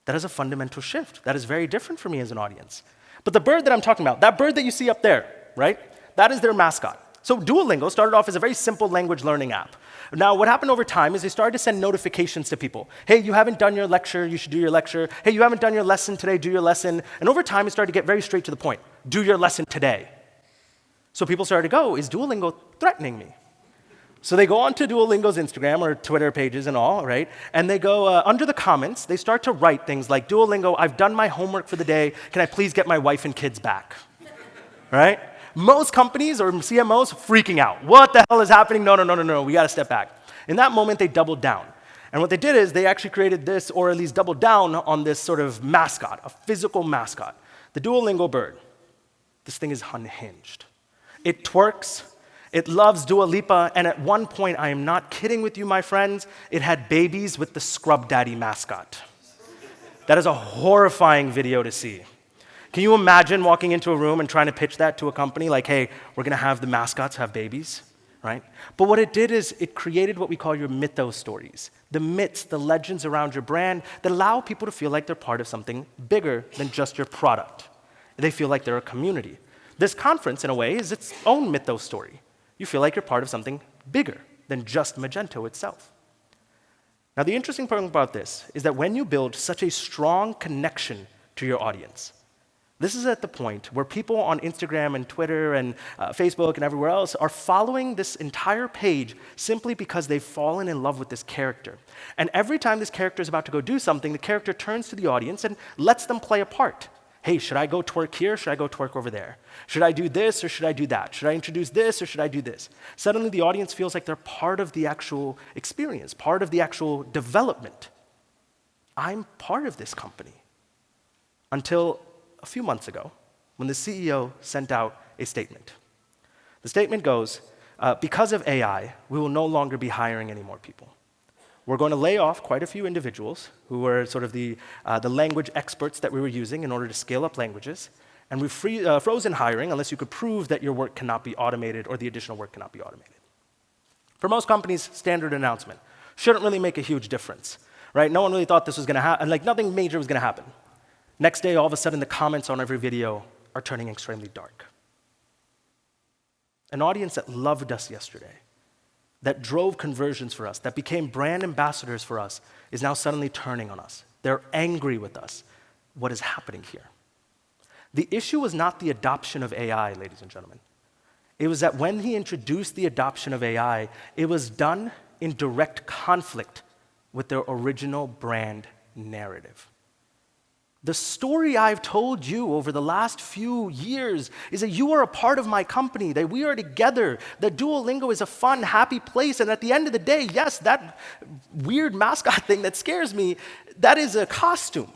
That is a fundamental shift. That is very different for me as an audience. But the bird that I'm talking about, that bird that you see up there, right? That is their mascot. So Duolingo started off as a very simple language learning app. Now, what happened over time is they started to send notifications to people. Hey, you haven't done your lecture, you should do your lecture. Hey, you haven't done your lesson today, do your lesson. And over time, it started to get very straight to the point. Do your lesson today. So people started to go, is Duolingo threatening me? So they go onto Duolingo's Instagram or Twitter pages and all, right? And they go, under the comments, they start to write things like, Duolingo, I've done my homework for the day. Can I please get my wife and kids back? Right? Most companies or CMOs freaking out. What the hell is happening? No, we got to step back. In that moment, they doubled down. And what they did is they actually created this, or at least doubled down on this sort of mascot, a physical mascot. The Duolingo bird. This thing is unhinged. It twerks. It loves Dua Lipa. And at one point, I am not kidding with you, my friends, it had babies with the Scrub Daddy mascot. That is a horrifying video to see. Can you imagine walking into a room and trying to pitch that to a company like, hey, we're going to have the mascots have babies, right? But what it did is it created what we call your mythos stories, the myths, the legends around your brand that allow people to feel like they're part of something bigger than just your product. They feel like they're a community. This conference, in a way, is its own mythos story. You feel like you're part of something bigger than just Magento itself. Now, the interesting part about this is that when you build such a strong connection to your audience, this is at the point where people on Instagram and Twitter and Facebook and everywhere else are following this entire page simply because they've fallen in love with this character. And every time this character is about to go do something, the character turns to the audience and lets them play a part. Hey, should I go twerk here? Should I go twerk over there? Should I do this or should I do that? Should I introduce this or should I do this? Suddenly the audience feels like they're part of the actual experience, part of the actual development. I'm part of this company. Until a few months ago, when the CEO sent out a statement. The statement goes, because of AI, we will no longer be hiring any more people. We're going to lay off quite a few individuals who were sort of the language experts that we were using in order to scale up languages, and we've frozen hiring unless you could prove that your work cannot be automated or the additional work cannot be automated. For most companies, standard announcement. Shouldn't really make a huge difference, right? No one really thought this was going to happen, like nothing major was going to happen. Next day, all of a sudden, the comments on every video are turning extremely dark. An audience that loved us yesterday, that drove conversions for us, that became brand ambassadors for us, is now suddenly turning on us. They're angry with us. What is happening here? The issue was not the adoption of AI, ladies and gentlemen. It was that when he introduced the adoption of AI, it was done in direct conflict with their original brand narrative. The story I've told you over the last few years is that you are a part of my company, that we are together, that Duolingo is a fun, happy place, and at the end of the day, yes, that weird mascot thing that scares me, that is a costume.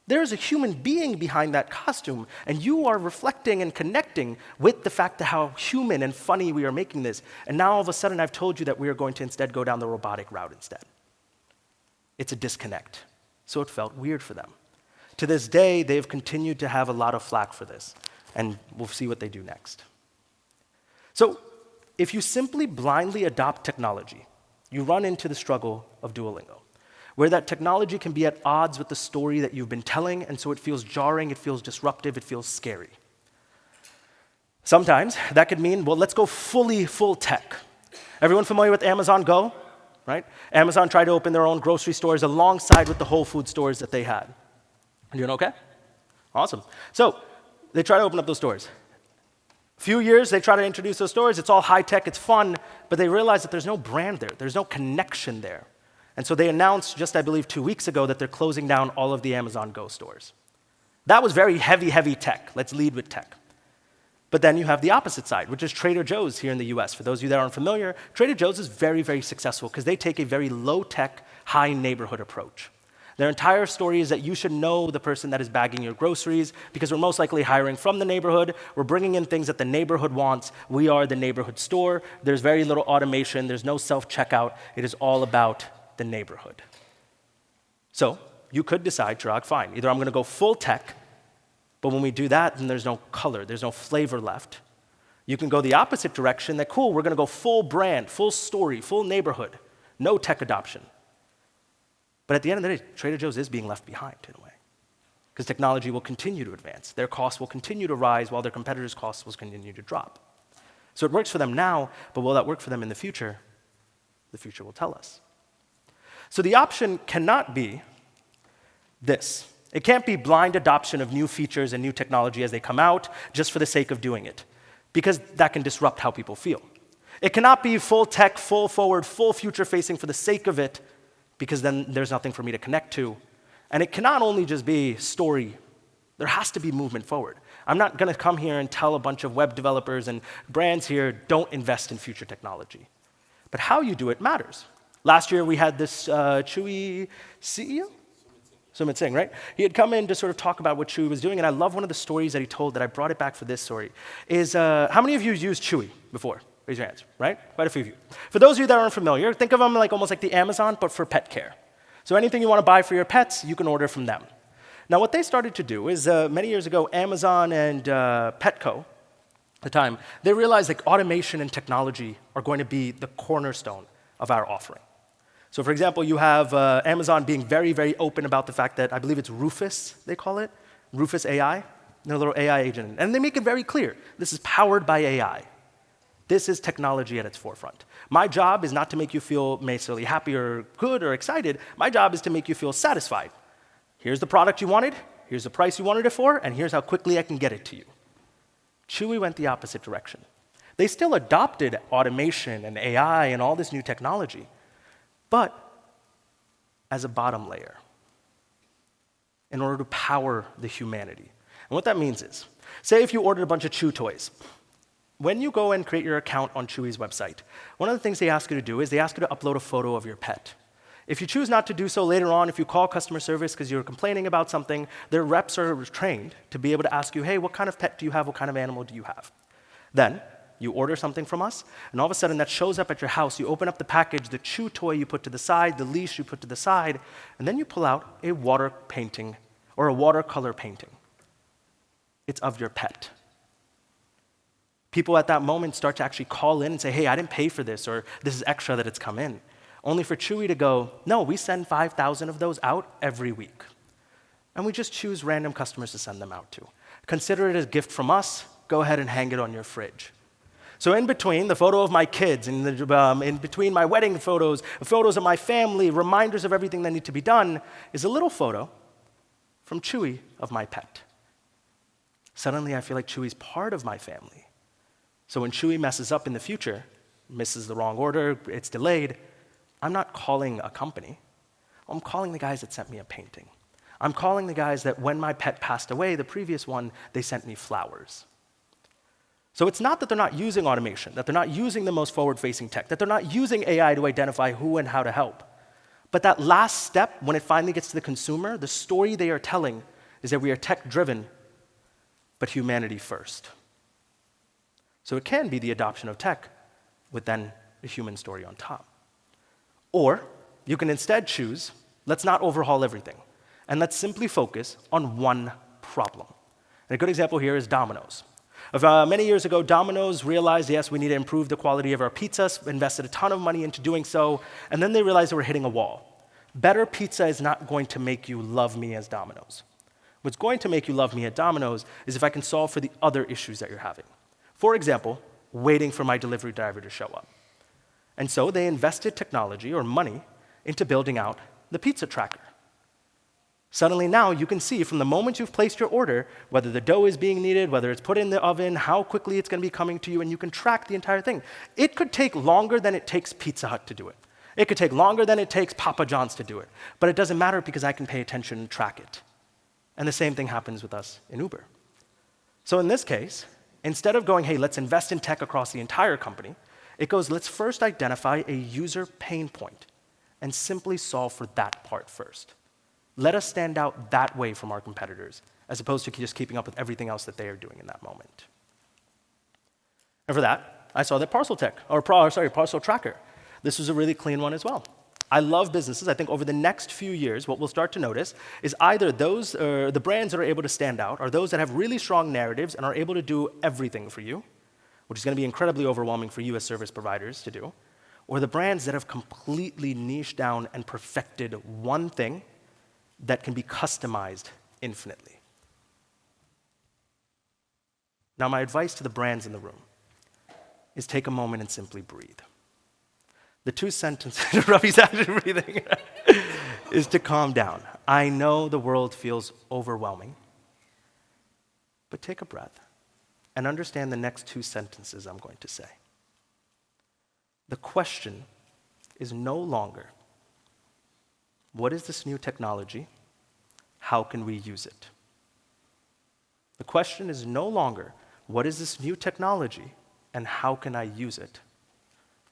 There is a human being behind that costume, and you are reflecting and connecting with the fact that how human and funny we are making this, and now all of a sudden I've told you that we are going to instead go down the robotic route instead. It's a disconnect, so it felt weird for them. To this day, they've continued to have a lot of flack for this, and we'll see what they do next. So, if you simply blindly adopt technology, you run into the struggle of Duolingo, where that technology can be at odds with the story that you've been telling, and so it feels jarring, it feels disruptive, it feels scary. Sometimes that could mean, well, let's go full tech. Everyone familiar with Amazon Go, right? Amazon tried to open their own grocery stores alongside with the Whole Food stores that they had. You doing okay? Awesome. So they try to open up those stores. A few years, they try to introduce those stores. It's all high-tech, it's fun, but they realize that there's no brand there. There's no connection there. And so they announced just, I believe, 2 weeks ago that they're closing down all of the Amazon Go stores. That was very heavy tech. Let's lead with tech. But then you have the opposite side, which is Trader Joe's here in the US. For those of you that aren't familiar, Trader Joe's is very, very successful because they take a very low-tech, high-neighborhood approach. Their entire story is that you should know the person that is bagging your groceries because we're most likely hiring from the neighborhood. We're bringing in things that the neighborhood wants. We are the neighborhood store. There's very little automation. There's no self-checkout. It is all about the neighborhood. So you could decide, Chirag, fine, either I'm going to go full tech, but when we do that, then there's no color, there's no flavor left. You can go the opposite direction, that cool, we're going to go full brand, full story, full neighborhood, no tech adoption. But at the end of the day, Trader Joe's is being left behind in a way, because technology will continue to advance. Their costs will continue to rise while their competitors' costs will continue to drop. So it works for them now, but will that work for them in the future? The future will tell us. So the option cannot be this. It can't be blind adoption of new features and new technology as they come out just for the sake of doing it, because that can disrupt how people feel. It cannot be full tech, full forward, full future-facing for the sake of it, because then there's nothing for me to connect to. And it cannot only just be story. There has to be movement forward. I'm not going to come here and tell a bunch of web developers and brands here, don't invest in future technology. But how you do it matters. Last year, we had this Chewy CEO? Sumit Singh, right? He had come in to sort of talk about what Chewy was doing, and I love one of the stories that he told that I brought it back for this story, is how many of you used Chewy before? Raise your hands, right? Quite a few of you. For those of you that aren't familiar, think of them like almost like the Amazon, but for pet care. So anything you want to buy for your pets, you can order from them. Now, what they started to do is many years ago, Amazon and Petco, at the time, they realized like automation and technology are going to be the cornerstone of our offering. So for example, you have Amazon being very, very open about the fact that, I believe it's Rufus, they call it, Rufus AI, their little AI agent. And they make it very clear, this is powered by AI. This is technology at its forefront. My job is not to make you feel necessarily happy or good or excited. My job is to make you feel satisfied. Here's the product you wanted, here's the price you wanted it for, and here's how quickly I can get it to you. Chewy went the opposite direction. They still adopted automation and AI and all this new technology, but as a bottom layer in order to power the humanity. And what that means is, say if you ordered a bunch of Chew toys. When you go and create your account on Chewy's website, one of the things they ask you to do is they ask you to upload a photo of your pet. If you choose not to do so later on, if you call customer service because you're complaining about something, their reps are trained to be able to ask you, hey, what kind of pet do you have? What kind of animal do you have? Then you order something from us, and all of a sudden that shows up at your house. You open up the package, the Chew toy you put to the side, the leash you put to the side, and then you pull out a water painting or a watercolor painting. It's of your pet. People at that moment start to actually call in and say, hey, I didn't pay for this, or this is extra that it's come in. Only for Chewy to go, no, we send 5,000 of those out every week. And we just choose random customers to send them out to. Consider it a gift from us. Go ahead and hang it on your fridge. So in between the photo of my kids, in between my wedding photos of my family, reminders of everything that need to be done, is a little photo from Chewy of my pet. Suddenly I feel like Chewy's part of my family. So when Chewy messes up in the future, misses the wrong order, it's delayed, I'm not calling a company. I'm calling the guys that sent me a painting. I'm calling the guys that when my pet passed away, the previous one, they sent me flowers. So it's not that they're not using automation, that they're not using the most forward-facing tech, that they're not using AI to identify who and how to help. But that last step, when it finally gets to the consumer, the story they are telling is that we are tech-driven, but humanity first. So it can be the adoption of tech with then a human story on top. Or you can instead choose, let's not overhaul everything, and let's simply focus on one problem. And a good example here is Domino's. Many years ago, Domino's realized, yes, we need to improve the quality of our pizzas, invested a ton of money into doing so, and then they realized they were hitting a wall. Better pizza is not going to make you love me as Domino's. What's going to make you love me at Domino's is if I can solve for the other issues that you're having. For example, waiting for my delivery driver to show up. And so they invested technology or money into building out the pizza tracker. Suddenly now you can see from the moment you've placed your order, whether the dough is being kneaded, whether it's put in the oven, how quickly it's going to be coming to you, and you can track the entire thing. It could take longer than it takes Pizza Hut to do it. It could take longer than it takes Papa John's to do it. But it doesn't matter because I can pay attention and track it. And the same thing happens with us in Uber. So in this case, Instead of going, hey, let's invest in tech across the entire company, it goes, let's first identify a user pain point and simply solve for that part first. Let us stand out that way from our competitors, as opposed to just keeping up with everything else that they are doing in that moment. And for that, I saw that parcel tracker. This was a really clean one as well. I love businesses. I think over the next few years, what we'll start to notice is either the brands that are able to stand out are those that have really strong narratives and are able to do everything for you, which is going to be incredibly overwhelming for you as service providers to do, or the brands that have completely niched down and perfected one thing that can be customized infinitely. Now, my advice to the brands in the room is take a moment and simply breathe. The two sentences, Ravi's actually breathing, is to calm down. I know the world feels overwhelming, but take a breath and understand the next two sentences I'm going to say. The question is no longer, what is this new technology? How can we use it? The question is no longer, what is this new technology and how can I use it?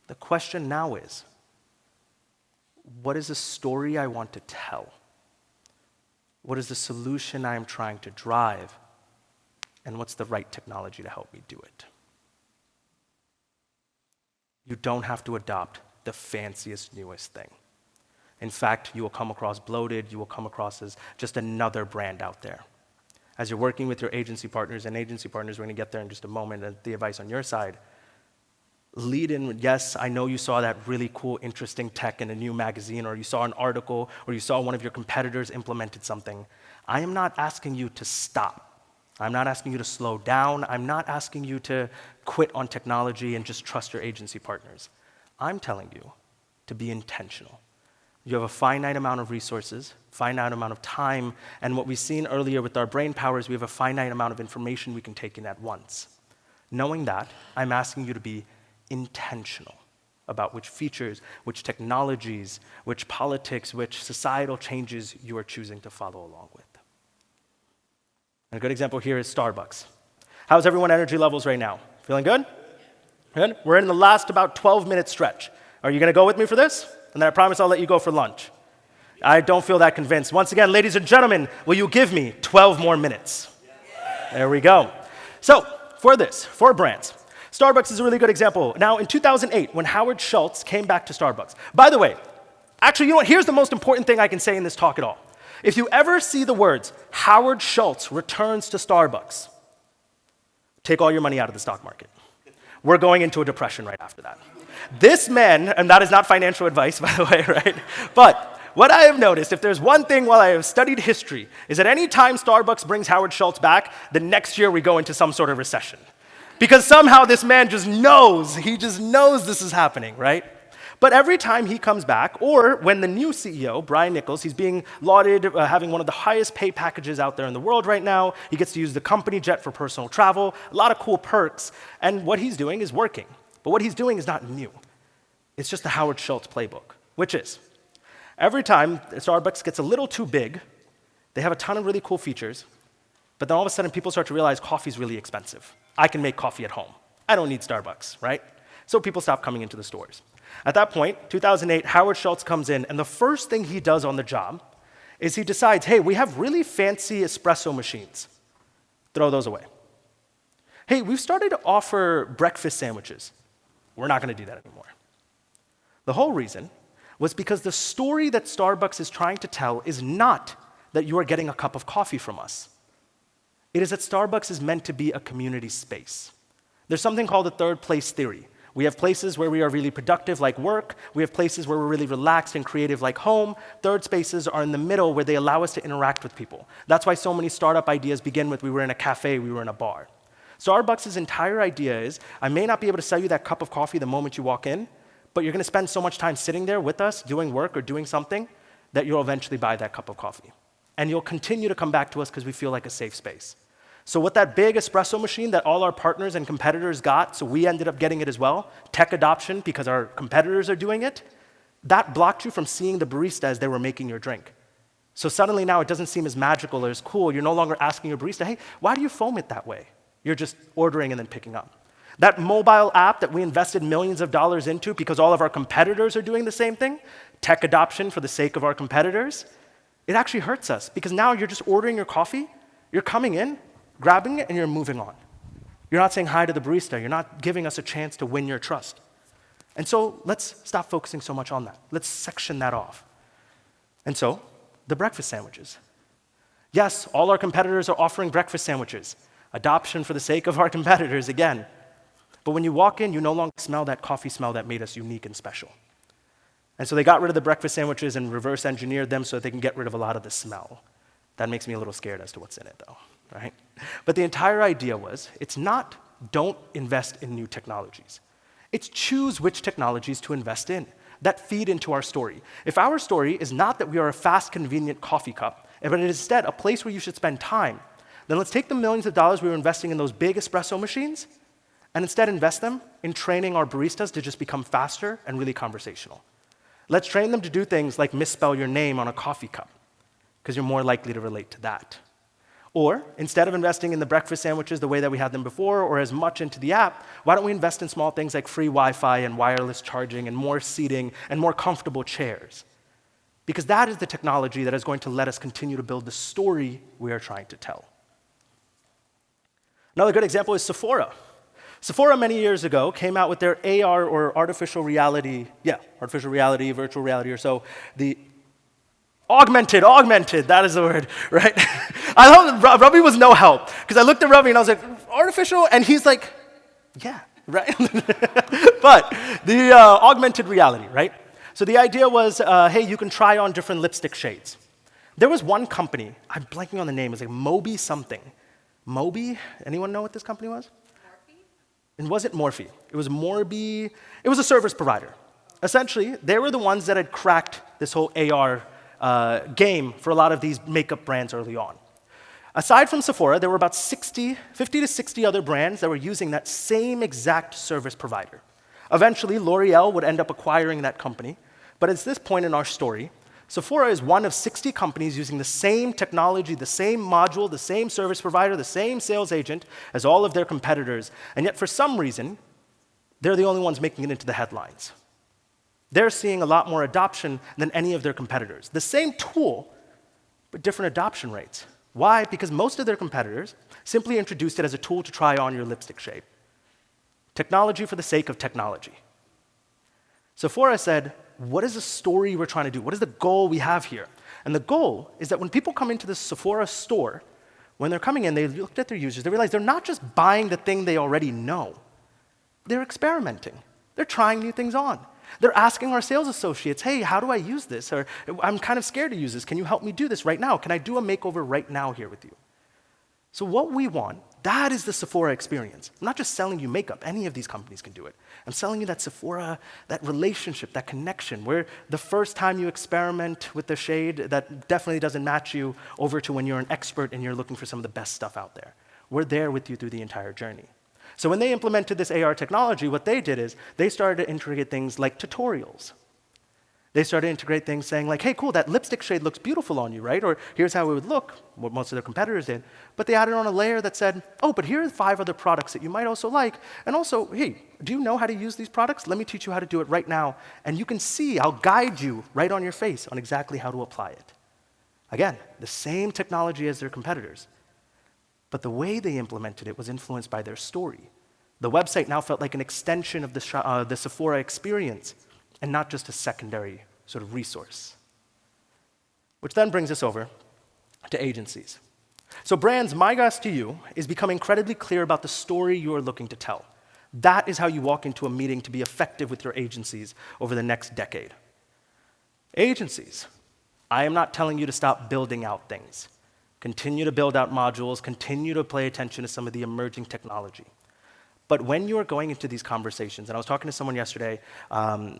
The question now is, what is the story I want to tell? What is the solution I am trying to drive? And what's the right technology to help me do it? You don't have to adopt the fanciest, newest thing. In fact, you will come across bloated, you will come across as just another brand out there. As you're working with your agency partners, and agency partners, we're going to get there in just a moment, and the advice on your side, lead in with, yes, I know you saw that really cool, interesting tech in a new magazine, or you saw an article, or you saw one of your competitors implemented something. I am not asking you to stop. I'm not asking you to slow down. I'm not asking you to quit on technology and just trust your agency partners. I'm telling you to be intentional. You have a finite amount of resources, finite amount of time, and what we've seen earlier with our brain powers, we have a finite amount of information we can take in at once. Knowing that, I'm asking you to be intentional about which features, which technologies, which politics, which societal changes you are choosing to follow along with. And a good example here is Starbucks. How's everyone's energy levels right now? Feeling good? Good? We're in the last about 12-minute stretch. Are you going to go with me for this? And then I promise I'll let you go for lunch. I don't feel that convinced. Once again, ladies and gentlemen, will you give me 12 more minutes? There we go. So, for brands, Starbucks is a really good example. Now, in 2008, when Howard Schultz came back to Starbucks, by the way, actually, you know what? Here's the most important thing I can say in this talk at all. If you ever see the words, Howard Schultz returns to Starbucks, take all your money out of the stock market. We're going into a depression right after that. This man, and that is not financial advice, by the way, right? But what I have noticed, if there's one thing while I have studied history, is that any time Starbucks brings Howard Schultz back, the next year we go into some sort of recession. Because somehow this man just knows, this is happening, right? But every time he comes back, or when the new CEO, Brian Nichols, he's being lauded having one of the highest pay packages out there in the world right now. He gets to use the company jet for personal travel, a lot of cool perks, and what he's doing is working. But what he's doing is not new. It's just the Howard Schultz playbook, which is every time Starbucks gets a little too big, they have a ton of really cool features, but then all of a sudden people start to realize coffee's really expensive. I can make coffee at home. I don't need Starbucks, right? So people stop coming into the stores. At that point, 2008, Howard Schultz comes in, and the first thing he does on the job is he decides, hey, we have really fancy espresso machines. Throw those away. Hey, we've started to offer breakfast sandwiches. We're not going to do that anymore. The whole reason was because the story that Starbucks is trying to tell is not that you are getting a cup of coffee from us. It is that Starbucks is meant to be a community space. There's something called the third place theory. We have places where we are really productive, like work. We have places where we're really relaxed and creative, like home. Third spaces are in the middle, where they allow us to interact with people. That's why so many startup ideas begin with, we were in a cafe, we were in a bar. Starbucks' entire idea is, I may not be able to sell you that cup of coffee the moment you walk in, but you're going to spend so much time sitting there with us, doing work or doing something, that you'll eventually buy that cup of coffee. And you'll continue to come back to us because we feel like a safe space. So what that big espresso machine that all our partners and competitors got, so we ended up getting it as well, tech adoption because our competitors are doing it, that blocked you from seeing the barista as they were making your drink. So suddenly now it doesn't seem as magical or as cool. You're no longer asking your barista, hey, why do you foam it that way? You're just ordering and then picking up. That mobile app that we invested millions of dollars into because all of our competitors are doing the same thing, tech adoption for the sake of our competitors, it actually hurts us because now you're just ordering your coffee, you're coming in, grabbing it, and you're moving on. You're not saying hi to the barista. You're not giving us a chance to win your trust. And so let's stop focusing so much on that. Let's section that off. And so, the breakfast sandwiches. Yes, all our competitors are offering breakfast sandwiches. Adoption for the sake of our competitors, again. But when you walk in, you no longer smell that coffee smell that made us unique and special. And so they got rid of the breakfast sandwiches and reverse engineered them so that they can get rid of a lot of the smell. That makes me a little scared as to what's in it, though, right? But the entire idea was, it's not don't invest in new technologies. It's choose which technologies to invest in that feed into our story. If our story is not that we are a fast, convenient coffee cup, but it is instead a place where you should spend time, then let's take the millions of dollars we were investing in those big espresso machines and instead invest them in training our baristas to just become faster and really conversational. Let's train them to do things like misspell your name on a coffee cup, because you're more likely to relate to that. Or, instead of investing in the breakfast sandwiches the way that we had them before, or as much into the app, why don't we invest in small things like free Wi-Fi and wireless charging and more seating and more comfortable chairs? Because that is the technology that is going to let us continue to build the story we are trying to tell. Another good example is Sephora. Sephora many years ago came out with their AR or artificial reality, virtual reality or so, the augmented, that is the word, right? I thought Ravi was no help, because I looked at Ravi and I was like, artificial? And he's like, yeah, right? But the augmented reality, right? So the idea was, hey, you can try on different lipstick shades. There was one company, I'm blanking on the name, it was like Moby something. Moby? Anyone know what this company was? It wasn't Morphe. It was Morbi. It was a service provider. Essentially, they were the ones that had cracked this whole AR game for a lot of these makeup brands early on. Aside from Sephora, there were about 50 to 60 other brands that were using that same exact service provider. Eventually, L'Oreal would end up acquiring that company. But at this point in our story, Sephora is one of 60 companies using the same technology, the same module, the same service provider, the same sales agent as all of their competitors. And yet, for some reason, they're the only ones making it into the headlines. They're seeing a lot more adoption than any of their competitors. The same tool, but different adoption rates. Why? Because most of their competitors simply introduced it as a tool to try on your lipstick shade. Technology for the sake of technology. Sephora said, what is the story we're trying to do? What is the goal we have here? And the goal is that when people come into the Sephora store, when they're coming in, they looked at their users, they realized they're not just buying the thing they already know. They're experimenting. They're trying new things on. They're asking our sales associates, hey, how do I use this? Or I'm kind of scared to use this. Can you help me do this right now? Can I do a makeover right now here with you? So what we want, that is the Sephora experience. I'm not just selling you makeup. Any of these companies can do it. I'm selling you that Sephora, that relationship, that connection, where the first time you experiment with the shade, that definitely doesn't match you over to when you're an expert and you're looking for some of the best stuff out there. We're there with you through the entire journey. So when they implemented this AR technology, what they did is they started to integrate things like tutorials. They started to integrate things saying like, hey, cool, that lipstick shade looks beautiful on you, right? Or here's how it would look, what most of their competitors did. But they added on a layer that said, oh, but here are 5 other products that you might also like. And also, hey, do you know how to use these products? Let me teach you how to do it right now. And you can see, I'll guide you right on your face on exactly how to apply it. Again, the same technology as their competitors. But the way they implemented it was influenced by their story. The website now felt like an extension of the Sephora experience, and not just a secondary sort of resource. Which then brings us over to agencies. So brands, my guess to you is become incredibly clear about the story you are looking to tell. That is how you walk into a meeting to be effective with your agencies over the next decade. Agencies, I am not telling you to stop building out things. Continue to build out modules, continue to pay attention to some of the emerging technology. But when you are going into these conversations, and I was talking to someone yesterday, I'm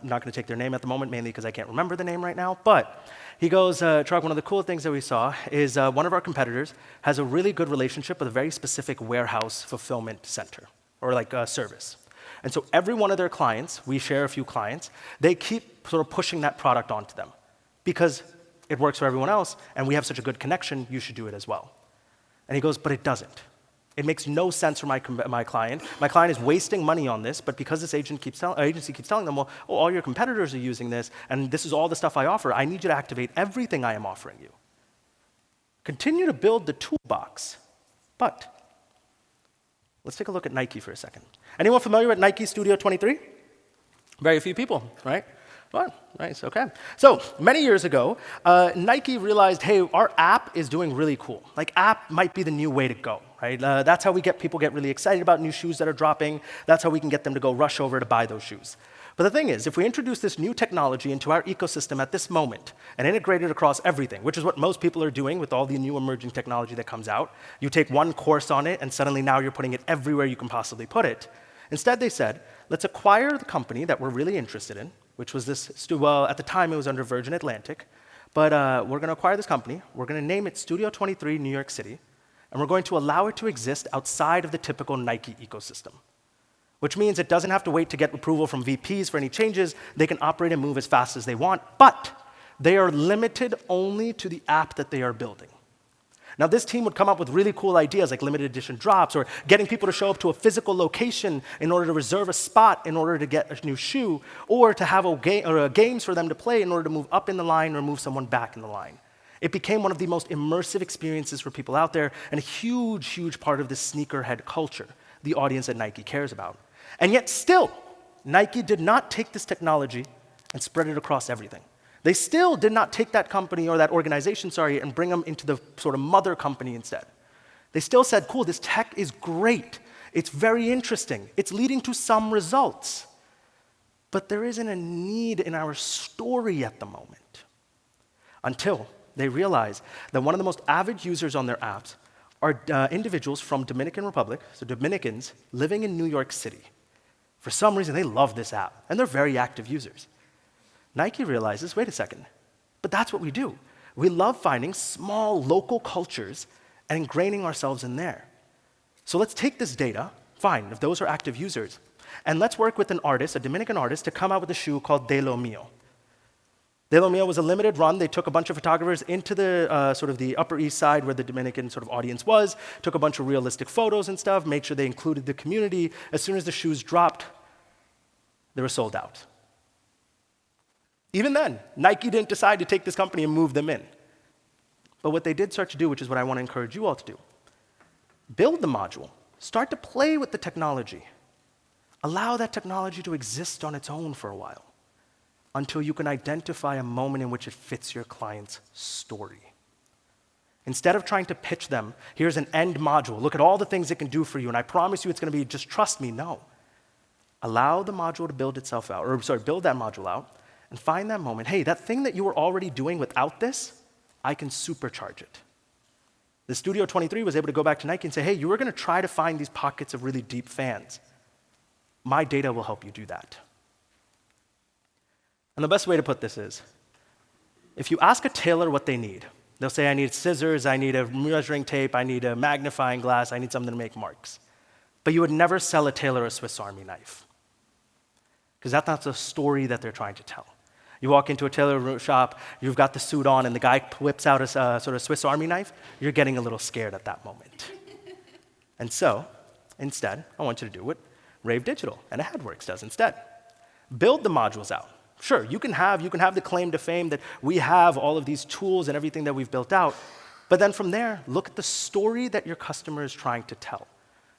not going to take their name at the moment, mainly because I can't remember the name right now, but he goes, Chirag, one of the cool things that we saw is one of our competitors has a really good relationship with a very specific warehouse fulfillment center, or like a service. And so every one of their clients, we share a few clients, they keep sort of pushing that product onto them because it works for everyone else, and we have such a good connection, you should do it as well. And he goes, but it doesn't. It makes no sense for my client. My client is wasting money on this, but because this agency keeps telling them, well, oh, all your competitors are using this, and this is all the stuff I offer, I need you to activate everything I am offering you. Continue to build the toolbox, but let's take a look at Nike for a second. Anyone familiar with Nike Studio 23? Very few people, right? Well, nice, okay. So many years ago, Nike realized, hey, our app is doing really cool. Like, app might be the new way to go, right? That's how we get people get really excited about new shoes that are dropping. That's how we can get them to go rush over to buy those shoes. But the thing is, if we introduce this new technology into our ecosystem at this moment and integrate it across everything, which is what most people are doing with all the new emerging technology that comes out, you take one course on it, and suddenly now you're putting it everywhere you can possibly put it. Instead, they said, let's acquire the company that we're really interested in, which was this, well, at the time it was under Virgin Atlantic, but we're going to acquire this company, we're going to name it Studio 23 New York City, and we're going to allow it to exist outside of the typical Nike ecosystem, which means it doesn't have to wait to get approval from VPs for any changes. They can operate and move as fast as they want, but they are limited only to the app that they are building. Now, this team would come up with really cool ideas like limited edition drops or getting people to show up to a physical location in order to reserve a spot in order to get a new shoe, or to have games for them to play in order to move up in the line or move someone back in the line. It became one of the most immersive experiences for people out there and a huge, huge part of the sneakerhead culture, the audience that Nike cares about. And yet still, Nike did not take this technology and spread it across everything. They still did not take that company or that organization, and bring them into the sort of mother company instead. They still said, cool, this tech is great. It's very interesting. It's leading to some results. But there isn't a need in our story at the moment. Until they realize that one of the most avid users on their apps are individuals from Dominican Republic, so Dominicans living in New York City. For some reason, they love this app, and they're very active users. Nike realizes, wait a second, but that's what we do. We love finding small local cultures and ingraining ourselves in there. So let's take this data, fine, if those are active users, and let's work with an artist, a Dominican artist, to come out with a shoe called De Lo Mio. De Lo Mio was a limited run. They took a bunch of photographers into the sort of the Upper East Side where the Dominican sort of audience was, took a bunch of realistic photos and stuff, made sure they included the community. As soon as the shoes dropped, they were sold out. Even then, Nike didn't decide to take this company and move them in. But what they did start to do, which is what I want to encourage you all to do, build the module, start to play with the technology, allow that technology to exist on its own for a while until you can identify a moment in which it fits your client's story. Instead of trying to pitch them, here's an end module, look at all the things it can do for you, and I promise you it's going to be just trust me, no. Allow the module to build itself out, build that module out, and find that moment, hey, that thing that you were already doing without this, I can supercharge it. The Studio 23 was able to go back to Nike and say, hey, you were going to try to find these pockets of really deep fans. My data will help you do that. And the best way to put this is, if you ask a tailor what they need, they'll say, I need scissors, I need a measuring tape, I need a magnifying glass, I need something to make marks. But you would never sell a tailor a Swiss Army knife, because that's not the story that they're trying to tell. You walk into a tailor shop, you've got the suit on, and the guy whips out a sort of Swiss Army knife, you're getting a little scared at that moment. And so, instead, I want you to do what Rave Digital and AdWorks does instead. Build the modules out. Sure, you can have the claim to fame that we have all of these tools and everything that we've built out, but then from there, look at the story that your customer is trying to tell.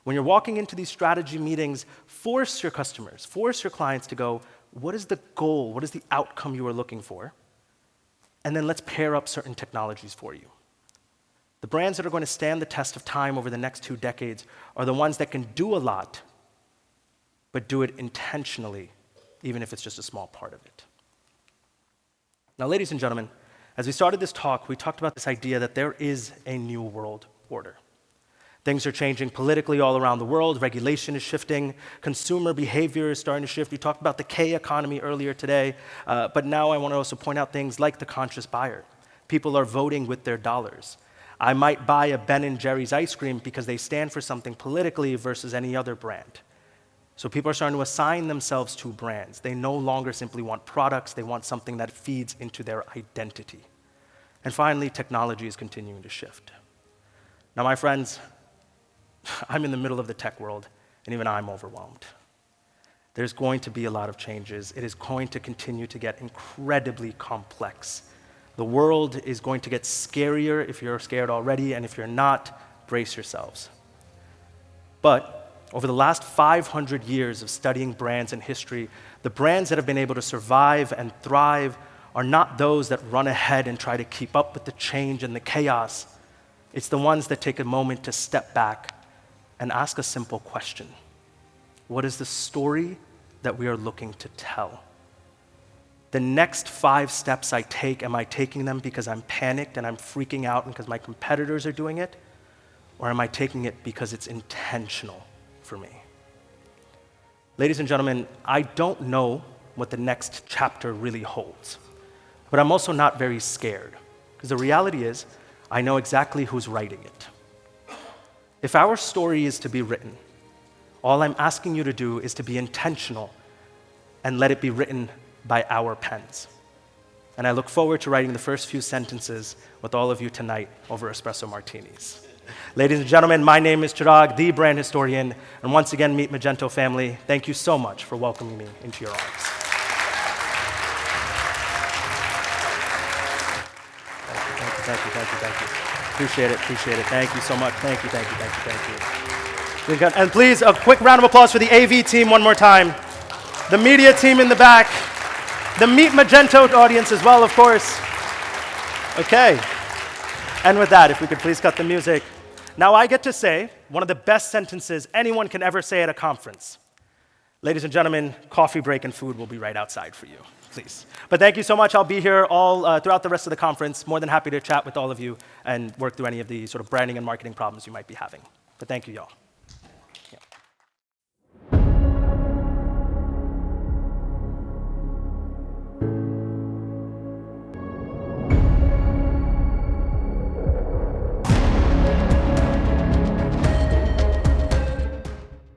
When you're walking into these strategy meetings, force your customers, force your clients to go, what is the goal? What is the outcome you are looking for? And then let's pair up certain technologies for you. The brands that are going to stand the test of time over the next 2 decades are the ones that can do a lot, but do it intentionally, even if it's just a small part of it. Now, ladies and gentlemen, as we started this talk, we talked about this idea that there is a new world order. Things are changing politically all around the world. Regulation is shifting. Consumer behavior is starting to shift. We talked about the K economy earlier today, but now I want to also point out things like the conscious buyer. People are voting with their dollars. I might buy a Ben & Jerry's ice cream because they stand for something politically versus any other brand. So people are starting to assign themselves to brands. They no longer simply want products. They want something that feeds into their identity. And finally, technology is continuing to shift. Now, my friends, I'm in the middle of the tech world, and even I'm overwhelmed. There's going to be a lot of changes. It is going to continue to get incredibly complex. The world is going to get scarier if you're scared already, and if you're not, brace yourselves. But over the last 500 years of studying brands and history, the brands that have been able to survive and thrive are not those that run ahead and try to keep up with the change and the chaos. It's the ones that take a moment to step back and ask a simple question. What is the story that we are looking to tell? The next 5 steps I take, am I taking them because I'm panicked and I'm freaking out and because my competitors are doing it? Or am I taking it because it's intentional for me? Ladies and gentlemen, I don't know what the next chapter really holds, but I'm also not very scared, because the reality is, I know exactly who's writing it. If our story is to be written, all I'm asking you to do is to be intentional and let it be written by our pens. And I look forward to writing the first few sentences with all of you tonight over espresso martinis. Ladies and gentlemen, my name is Chirag, the brand historian, and once again, meet Magento family. Thank you so much for welcoming me into your arms. Thank you. Appreciate it. Thank you so much. Thank you. And please, a quick round of applause for the AV team one more time. The media team in the back. The Meet Magento audience as well, of course. Okay. And with that, if we could please cut the music. Now I get to say one of the best sentences anyone can ever say at a conference. Ladies and gentlemen, coffee break and food will be right outside for you, please. But thank you so much. I'll be here all throughout the rest of the conference. More than happy to chat with all of you and work through any of the sort of branding and marketing problems you might be having. But thank you, y'all.